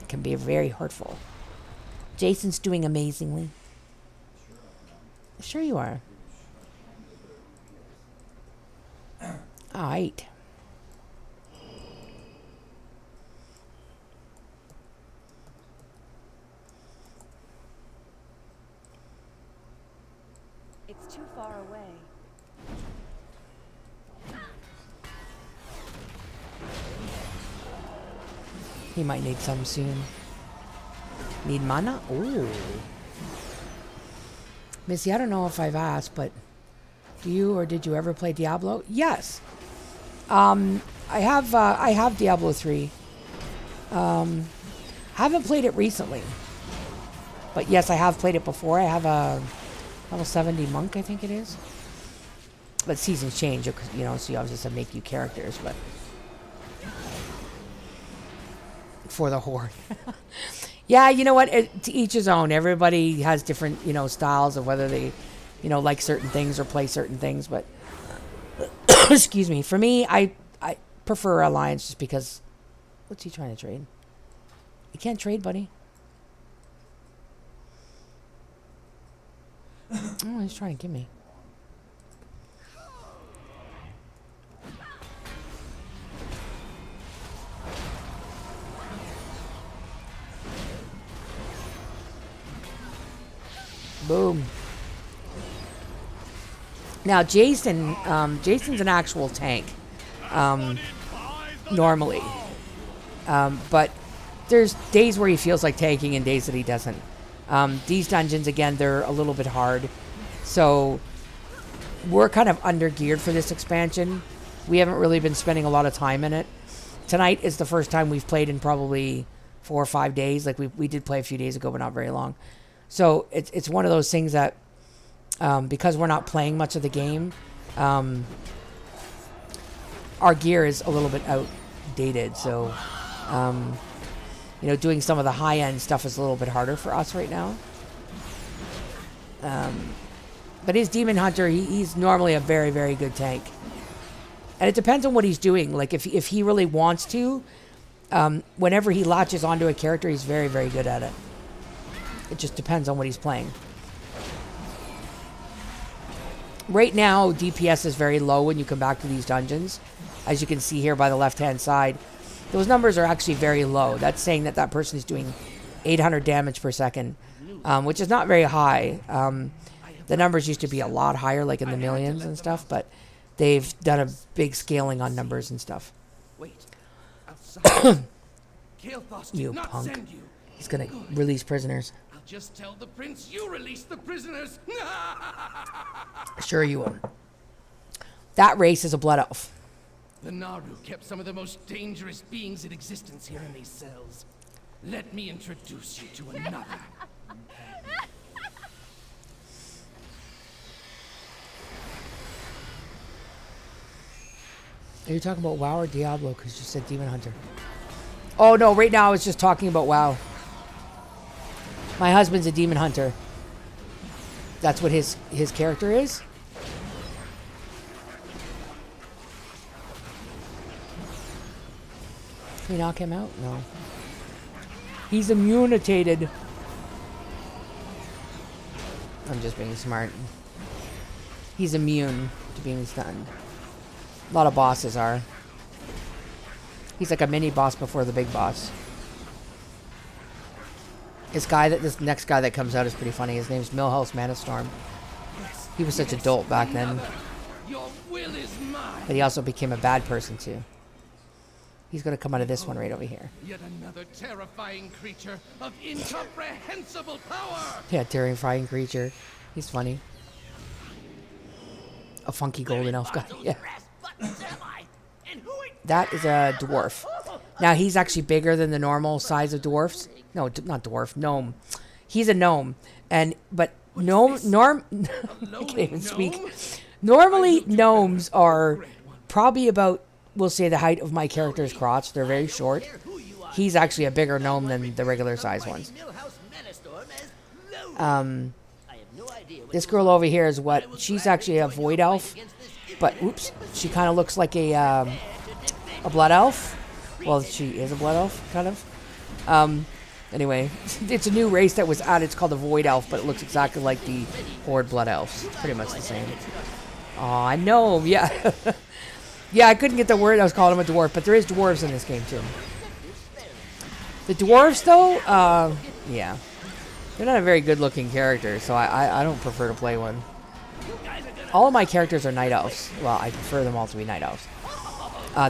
It can be very hurtful. Jason's doing amazingly. Sure you are. Alright. It's too far away. He might need some soon. Need mana? Ooh. Missy, I don't know if I've asked, but do you or did you ever play Diablo? Yes. I have Diablo 3. Haven't played it recently. But yes, I have played it before. I have a level 70 monk, I think it is. But seasons change, so you obviously have to make new characters, but for the horde. Yeah, you know what? To each his own. Everybody has different, styles of whether they, like certain things or play certain things. But excuse me. For me, I prefer Alliance just because. What's he trying to trade? You can't trade, buddy. Oh, he's trying to give me. Boom. Now, Jason's an actual tank, normally. But there's days where he feels like tanking and days that he doesn't. These dungeons, again, they're a little bit hard. So we're kind of under-geared for this expansion. We haven't really been spending a lot of time in it. Tonight is the first time we've played in probably 4 or 5 days. Like we did play a few days ago, but not very long. So it's one of those things that because we're not playing much of the game, our gear is a little bit outdated. So you know, doing some of the high end stuff is a little bit harder for us right now. But his Demon Hunter, he's normally a very, very good tank. And it depends on what he's doing. Like, if he really wants to, whenever he latches onto a character, he's very, very good at it. It just depends on what he's playing. Right now, DPS is very low when you come back to these dungeons. As you can see here by the left-hand side. Those numbers are actually very low. That's saying that that person is doing 800 damage per second, which is not very high. The numbers used to be a lot higher, like in the millions and stuff, but they've done a big scaling on numbers and stuff. Wait. You punk. He's gonna release prisoners. I'll just tell the prince you release the prisoners. Sure you will. That race is a blood elf. The Naru kept some of the most dangerous beings in existence here in these cells. Let me introduce you to another. Are you talking about WoW or Diablo? Because you said Demon Hunter. Oh, no. Right now I was just talking about WoW. My husband's a Demon Hunter. That's what his character is. Can we knock him out? No. He's immunitated. I'm just being smart. He's immune to being stunned. A lot of bosses are. He's like a mini boss before the big boss. This next guy that comes out is pretty funny. His name's Millhouse Manastorm. He was such a dolt back then. Your will is mine. But he also became a bad person too. He's gonna come out of this one right over here. Yet another terrifying creature of incomprehensible power. Yeah, terrifying creature. He's funny. A funky golden elf guy. Yeah. That is a dwarf. Now he's actually bigger than the normal size of dwarfs. No, not dwarf. Gnome. He's a gnome, but I can't even speak. Normally gnomes are probably about, we'll say, the height of my character's crotch. They're very short. He's actually a bigger gnome than the regular size ones. This girl over here is what? She's actually a void elf, but oops, she kind of looks like a blood elf. Well, she is a blood elf, kind of. Anyway, it's a new race that was added. It's called the void elf, but it looks exactly like the horde blood elves. Pretty much the same. Aw, I know, yeah. Yeah, I couldn't get the word. I was calling him a dwarf, but there is dwarves in this game too. The dwarves, though, yeah, they're not a very good-looking character, so I don't prefer to play one. All of my characters are night elves. Well, I prefer them all to be night elves.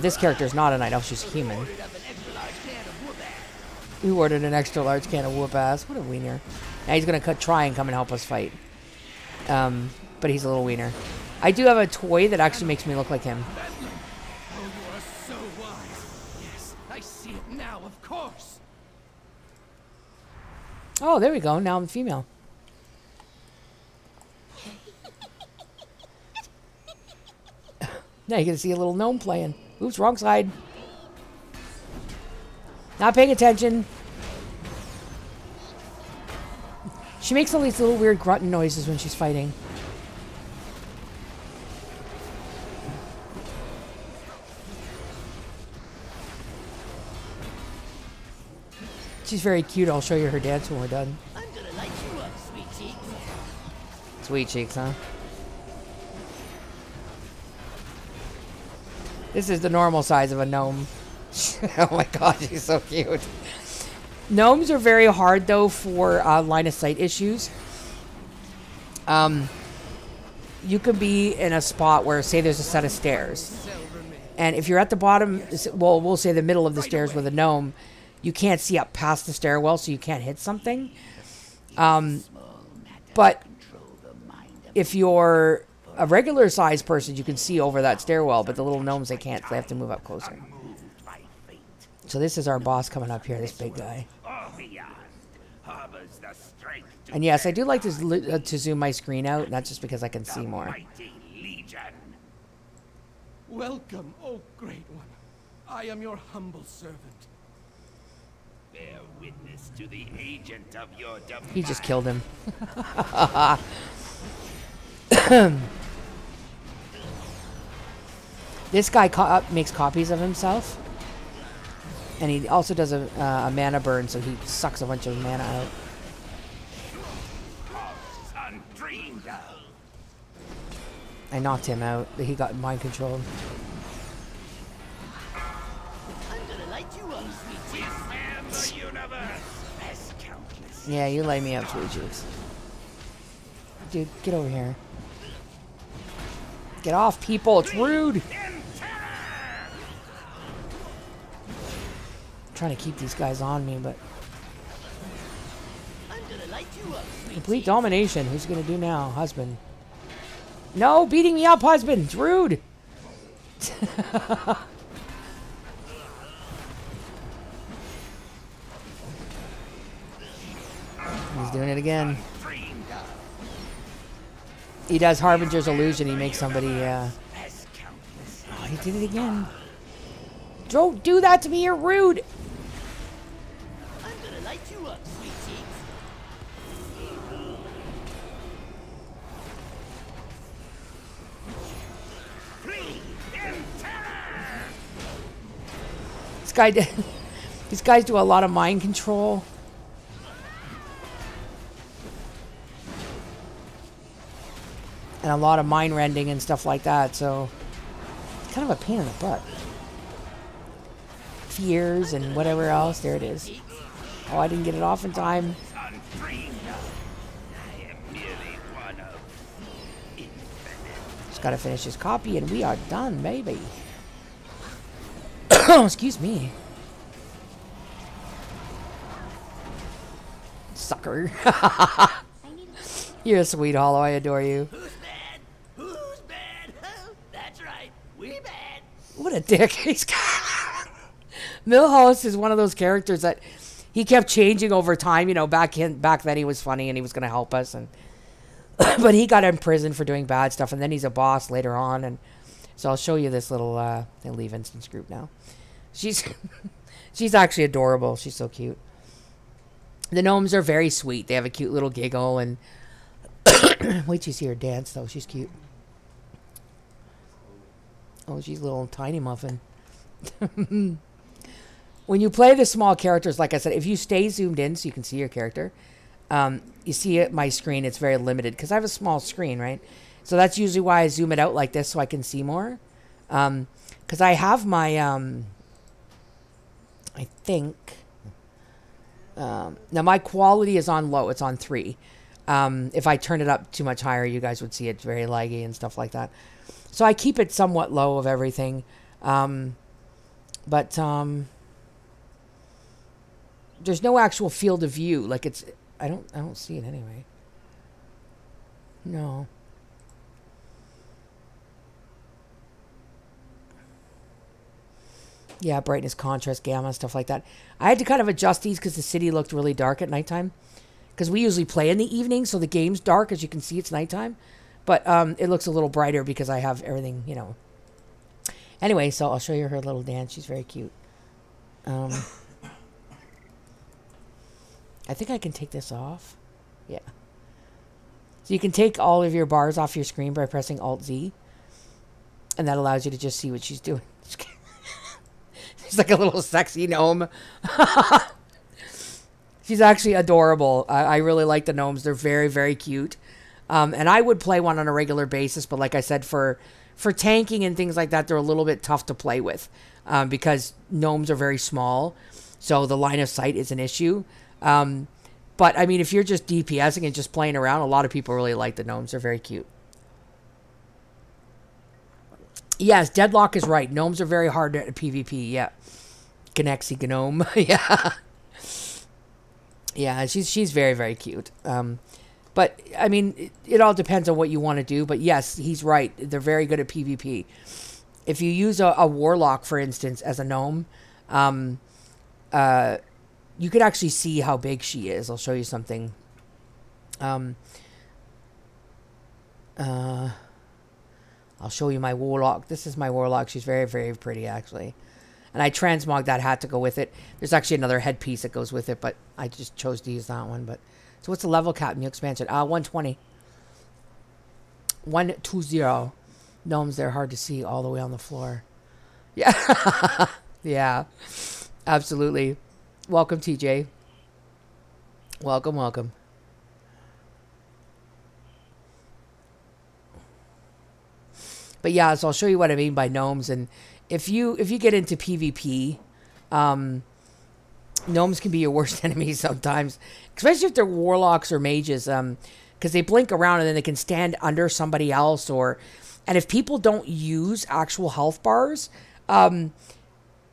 This character is not a night elf; she's human. We ordered an extra large can of whoop ass. What a wiener! Now he's gonna try and come and help us fight. But he's a little wiener. I do have a toy that actually makes me look like him. Oh, you are so wise. Yes, I see it now, of course. Oh, there we go. Now I'm female. Now you can see a little gnome playing. Oops, wrong side. Not paying attention. She makes all these little weird grunting noises when she's fighting. She's very cute. I'll show you her dance when we're done. I'm gonna light you up, sweet cheeks. Sweet cheeks, huh? This is the normal size of a gnome. Oh my god, she's so cute. Gnomes are very hard, though, for line of sight issues. You could be in a spot where, say, there's a set of stairs. And if you're at the bottom, well, we'll say the middle of the stairs with a gnome, you can't see up past the stairwell, so you can't hit something. But if you're a regular sized person, you can see over that stairwell, but the little gnomes, they can't. They have to move up closer. So this is our boss coming up here, this big guy. And yes, I do like to zoom my screen out, not just because I can see more. Welcome, oh great one. I am your humble servant. Bear witness to the agent of your demise. He just killed him. This guy makes copies of himself. And he also does a mana burn, so he sucks a bunch of mana out. I knocked him out. He got mind controlled. Yeah, you lay me up, Sweet Cheeks. Dude, get over here. Get off, people. It's rude. I'm trying to keep these guys on me, but... Complete domination. Who's going to do now? Husband. No, beating me up, husband. It's rude. He's doing it again. He does Harbinger's Illusion. He makes somebody, Oh, he did it again. Don't do that to me. You're rude. I'm gonna light you up, sweet cheeks. This guy, these guys do a lot of mind control. And a lot of mind rending and stuff like that, so it's kind of a pain in the butt. Fears and whatever else. There it is. Oh, I didn't get it off in time. Just gotta finish his copy and we are done, baby. Excuse me. Sucker. You're a sweet Hollow. I adore you. Who's bad? Who's bad? That's right. We bad. What a dick. Milhouse is one of those characters that he kept changing over time. You know, back then he was funny and he was going to help us, and but he got imprisoned for doing bad stuff, and then he's a boss later on. And so I'll show you this little I'll leave instance group now. She's actually adorable. She's so cute. The gnomes are very sweet. They have a cute little giggle, and wait till you see her dance, though. She's cute. Oh, she's a little tiny muffin. When you play the small characters, like I said, if you stay zoomed in so you can see your character, you see it, my screen, it's very limited because I have a small screen, right? So that's usually why I zoom it out like this so I can see more. Because I have my, I think, now my quality is on low. It's on 3. If I turn it up too much higher, you guys would see it's very laggy and stuff like that. So I keep it somewhat low of everything. But there's no actual field of view. Like it's, I don't see it anyway. No. Yeah, brightness, contrast, gamma, stuff like that. I had to kind of adjust these because the city looked really dark at nighttime. Because we usually play in the evening, so the game's dark. As you can see, it's nighttime. But it looks a little brighter because I have everything, you know. Anyway, so I'll show you her little dance. She's very cute. I think I can take this off. Yeah. So you can take all of your bars off your screen by pressing Alt-Z. And that allows you to just see what she's doing. She's like a little sexy gnome. She's actually adorable. I really like the gnomes. They're very, very cute. And I would play one on a regular basis. But like I said, for tanking and things like that, they're a little bit tough to play with. Because gnomes are very small. So the line of sight is an issue. But, I mean, if you're just DPSing and just playing around, a lot of people really like the gnomes. They're very cute. Yes, Deadlock is right. Gnomes are very hard at PvP. Yeah. Ganexi Gnome. Yeah. Yeah, she's very, very cute. But, I mean, it all depends on what you want to do. But, yes, he's right. They're very good at PvP. If you use a Warlock, for instance, as a gnome, you could actually see how big she is. I'll show you something. I'll show you my warlock. This is my warlock. She's very, very pretty, actually. And I transmogged that hat to go with it. There's actually another headpiece that goes with it, but I just chose to use that one. But so what's the level cap? New expansion. 120. 120. Gnomes, they're hard to see all the way on the floor. Yeah. Yeah. Absolutely. Welcome, TJ. Welcome, welcome. But yeah, so I'll show you what I mean by gnomes. And if you get into PvP, gnomes can be your worst enemy sometimes, especially if they're warlocks or mages, because they blink around and then they can stand under somebody else. And if people don't use actual health bars, then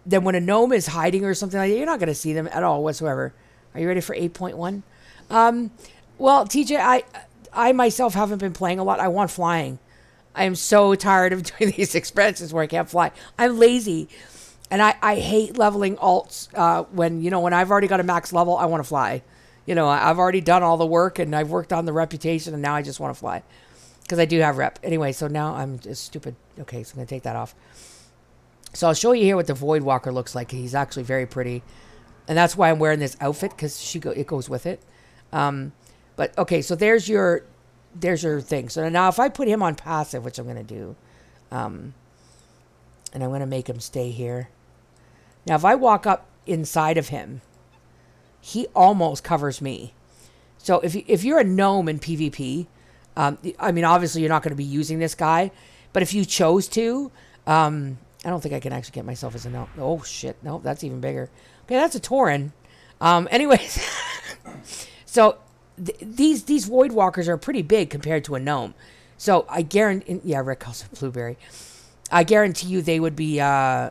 when a gnome is hiding or something like that, you're not going to see them at all whatsoever. Are you ready for 8.1? Well, TJ, I myself haven't been playing a lot. I want flying. I am so tired of doing these expansions where I can't fly. I'm lazy. And I hate leveling alts when I've already got a max level, I want to fly. I've already done all the work and I've worked on the reputation and now I just want to fly. Because I do have rep. Anyway, so now I'm just stupid. Okay, so I'm going to take that off. So I'll show you here what the Void Walker looks like. He's actually very pretty. And that's why I'm wearing this outfit, because it goes with it. But, okay, so there's your thing. So now if I put him on passive, which I'm going to do, and I'm going to make him stay here. Now, if I walk up inside of him, he almost covers me. So if you're a gnome in PvP, I mean, obviously you're not going to be using this guy, but if you chose to, I don't think I can actually get myself as a gnome. Oh, shit. No, that's even bigger. Okay, that's a Tauren. Anyways, so these Void Walkers are pretty big compared to a gnome. So I guarantee, yeah, Rick calls it Blueberry. I guarantee you they would be, yeah.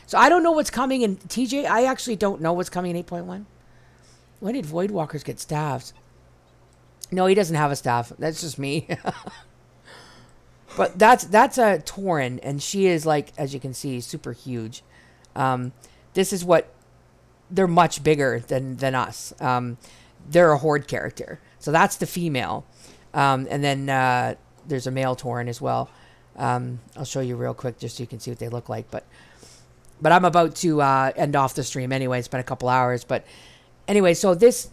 So I don't know what's coming in TJ. I actually don't know what's coming in 8.1. When did Void Walkers get staffs? No, he doesn't have a staff. That's just me. But that's a Tauren, and she is, like, as you can see, super huge. This is what... They're much bigger than us. They're a horde character. So that's the female. And then there's a male Tauren as well. I'll show you real quick just so you can see what they look like. But I'm about to end off the stream anyway. It's been a couple hours. But anyway, so this...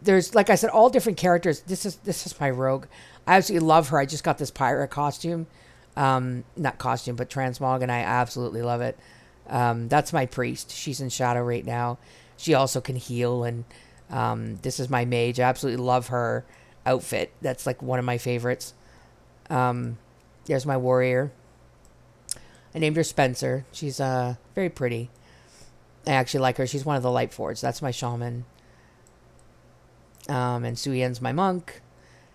there's, like I said, all different characters. This is my rogue. I absolutely love her. I just got this pirate costume. Not costume, but transmog, and I absolutely love it. That's my priest. She's in shadow right now. She also can heal, and this is my mage. I absolutely love her outfit. That's like one of my favorites. There's my warrior. I named her Spencer. She's very pretty. I actually like her. She's one of the light fords. That's my shaman. And Suyen's my monk.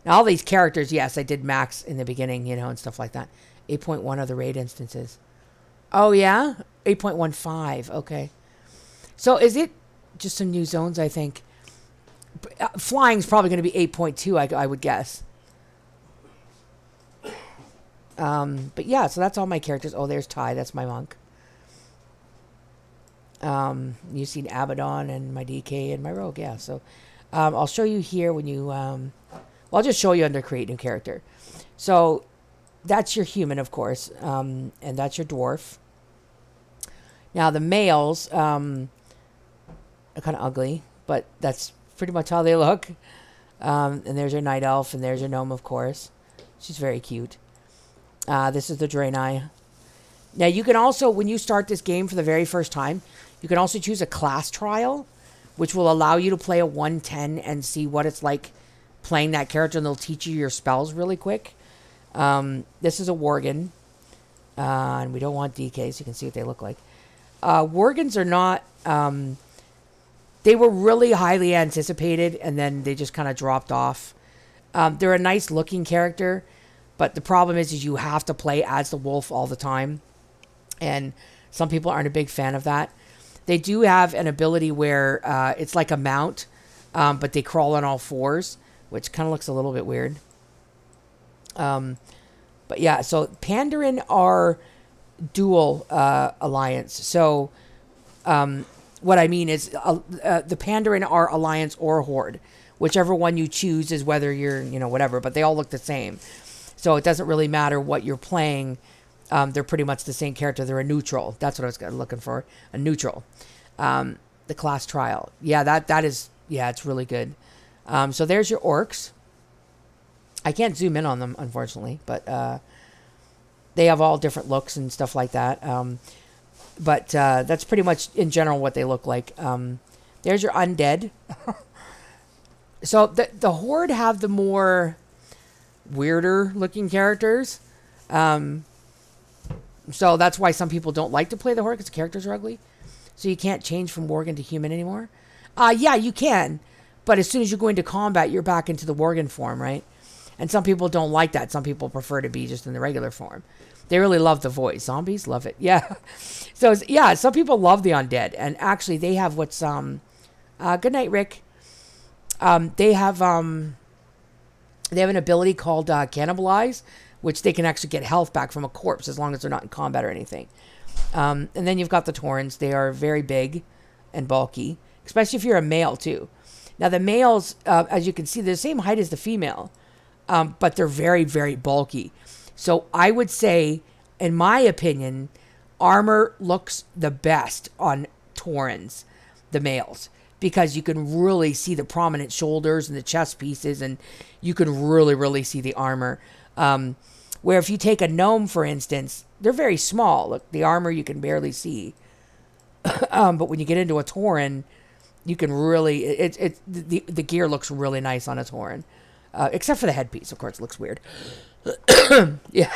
Now, all these characters, yes, I did max in the beginning, and stuff like that. 8.1 are the raid instances. Oh, yeah? 8.15, okay. So, is it just some new zones, I think? Flying's probably going to be 8.2, I would guess. But, yeah, so that's all my characters. Oh, there's Ty, that's my monk. You've seen Abaddon and my DK and my rogue, yeah, so... I'll show you here when you... well, I'll just show you under Create New Character. So, that's your human, of course. And that's your dwarf. Now, the males are kind of ugly. But that's pretty much how they look. And there's your night elf. And there's your gnome, of course. She's very cute. This is the Draenei. Now, you can also, when you start this game for the very first time, you can also choose a class trial, which will allow you to play a 110 and see what it's like playing that character, and they'll teach you your spells really quick. This is a Worgen, and we don't want DKs. You can see what they look like. Worgens are not... they were really highly anticipated, and then they just kind of dropped off. They're a nice-looking character, but the problem is you have to play as the wolf all the time, and some people aren't a big fan of that. They do have an ability where it's like a mount, but they crawl on all fours, which kind of looks a little bit weird. But yeah, so Pandaren are dual alliance. So What I mean is the Pandaren are Alliance or Horde. Whichever one you choose is whether you're, whatever. But they all look the same. So it doesn't really matter what you're playing. They're pretty much the same character. They're a neutral. That's what I was looking for. A neutral. The class trial. Yeah, that is... Yeah, it's really good. So there's your orcs. I can't zoom in on them, unfortunately. But they have all different looks and stuff like that. But that's pretty much, in general, what they look like. There's your undead. So the Horde have the more weirder looking characters. So that's why some people don't like to play the Horde, because the characters are ugly. So you can't change from Worgen to human anymore. Yeah, you can. But as soon as you go into combat, you're back into the Worgen form, right? And some people don't like that. Some people prefer to be just in the regular form. They really love the voice. Zombies love it. Yeah. So, yeah, some people love the undead. And actually, they have what's... good night, Rick. They have an ability called Cannibalize, which they can actually get health back from a corpse as long as they're not in combat or anything. And then you've got the Taurens. They are very big and bulky, especially if you're a male, too. Now, the males, as you can see, they're the same height as the female, but they're very, very bulky. So I would say, in my opinion, armor looks the best on Taurens, the males, because you can really see the prominent shoulders and the chest pieces, and you can really, really see the armor. Where if you take a gnome, for instance, they're very small. Look, the armor you can barely see. But when you get into a Tauren, you can really... The gear looks really nice on a Tauren. Except for the headpiece, of course, it looks weird. Yeah.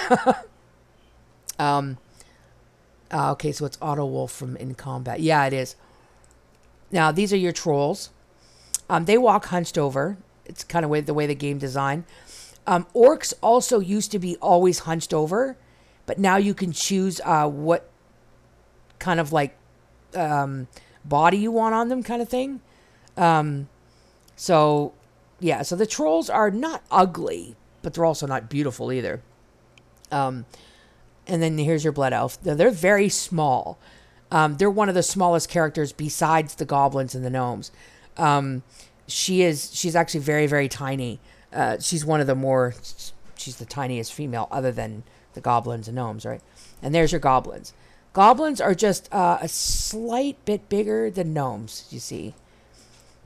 Okay, so it's Auto Wolf from In Combat. Yeah, it is. Now, these are your trolls. They walk hunched over. It's kind of the way the game designed. Orcs also used to be always hunched over, but now you can choose what kind of like body you want on them, kind of thing. So, yeah, so the trolls are not ugly, but they're also not beautiful either. And then here's your blood elf. They're very small. They're one of the smallest characters besides the goblins and the gnomes. She's actually very, very tiny. She's the tiniest female other than the goblins and gnomes, right? And there's your goblins. Goblins are just a slight bit bigger than gnomes, you see.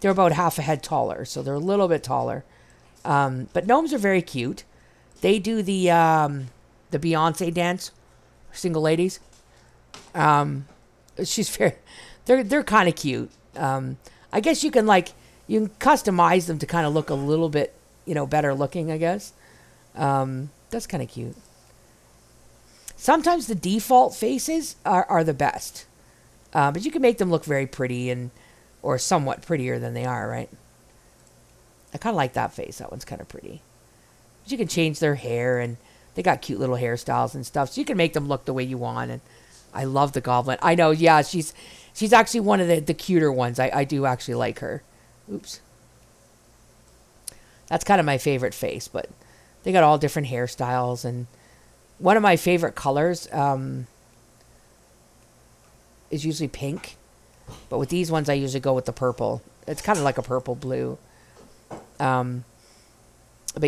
They're about half a head taller, so they're a little bit taller. But gnomes are very cute. They do the Beyonce dance, single ladies. They're kind of cute. I guess you can customize them to kind of look a little bit, better looking, I guess. That's kind of cute. Sometimes the default faces are the best. But you can make them look very pretty or somewhat prettier than they are, right? I kind of like that face. That one's kind of pretty. But you can change their hair, and they got cute little hairstyles and stuff. So you can make them look the way you want. And I love the goblin. I know, yeah, she's actually one of the cuter ones. I do actually like her. Oops. That's kind of my favorite face, but they got all different hairstyles. And one of my favorite colors is usually pink. But with these ones, I usually go with the purple. It's kind of like a purple blue. But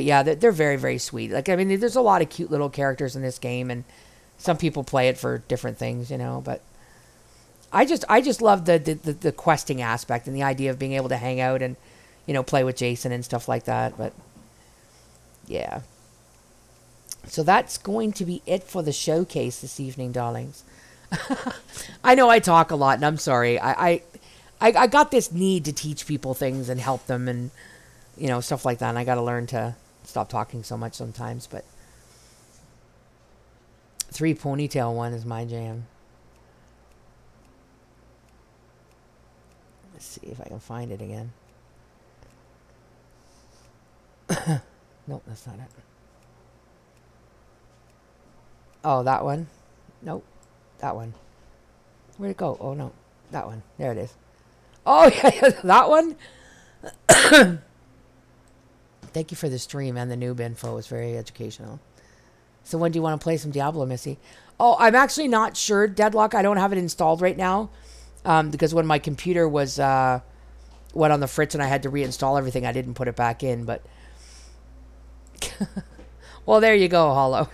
yeah, they're very, very sweet. There's a lot of cute little characters in this game, and some people play it for different things, but I just love the questing aspect and the idea of being able to hang out and, play with Jason and stuff like that. But yeah. So that's going to be it for the showcase this evening, darlings. I know I talk a lot, and I'm sorry. I got this need to teach people things and help them and, stuff like that. And I got to learn to stop talking so much sometimes, but 3 ponytail one is my jam. Let's see if I can find it again. Nope, that's not it. Oh, that one? Nope. That one. Where'd it go? Oh, no. That one. There it is. Oh, yeah, that one? Thank you for the stream and the noob info. It was very educational. So when do you want to play some Diablo, Missy? Oh, I'm actually not sure, Deadlock. I don't have it installed right now. Because when my computer was went on the fritz and I had to reinstall everything, I didn't put it back in. But well, there you go, Hollow.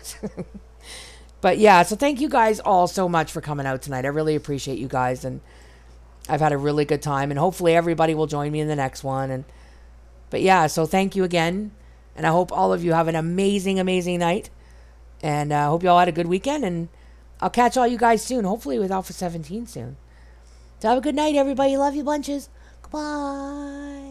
But yeah, so thank you guys all so much for coming out tonight. I really appreciate you guys, and I've had a really good time, and hopefully everybody will join me in the next one. But yeah, so thank you again, and I hope all of you have an amazing, amazing night, and I hope you all had a good weekend, and I'll catch all you guys soon, hopefully with Alpha 17 soon. So have a good night, everybody. Love you bunches. Goodbye.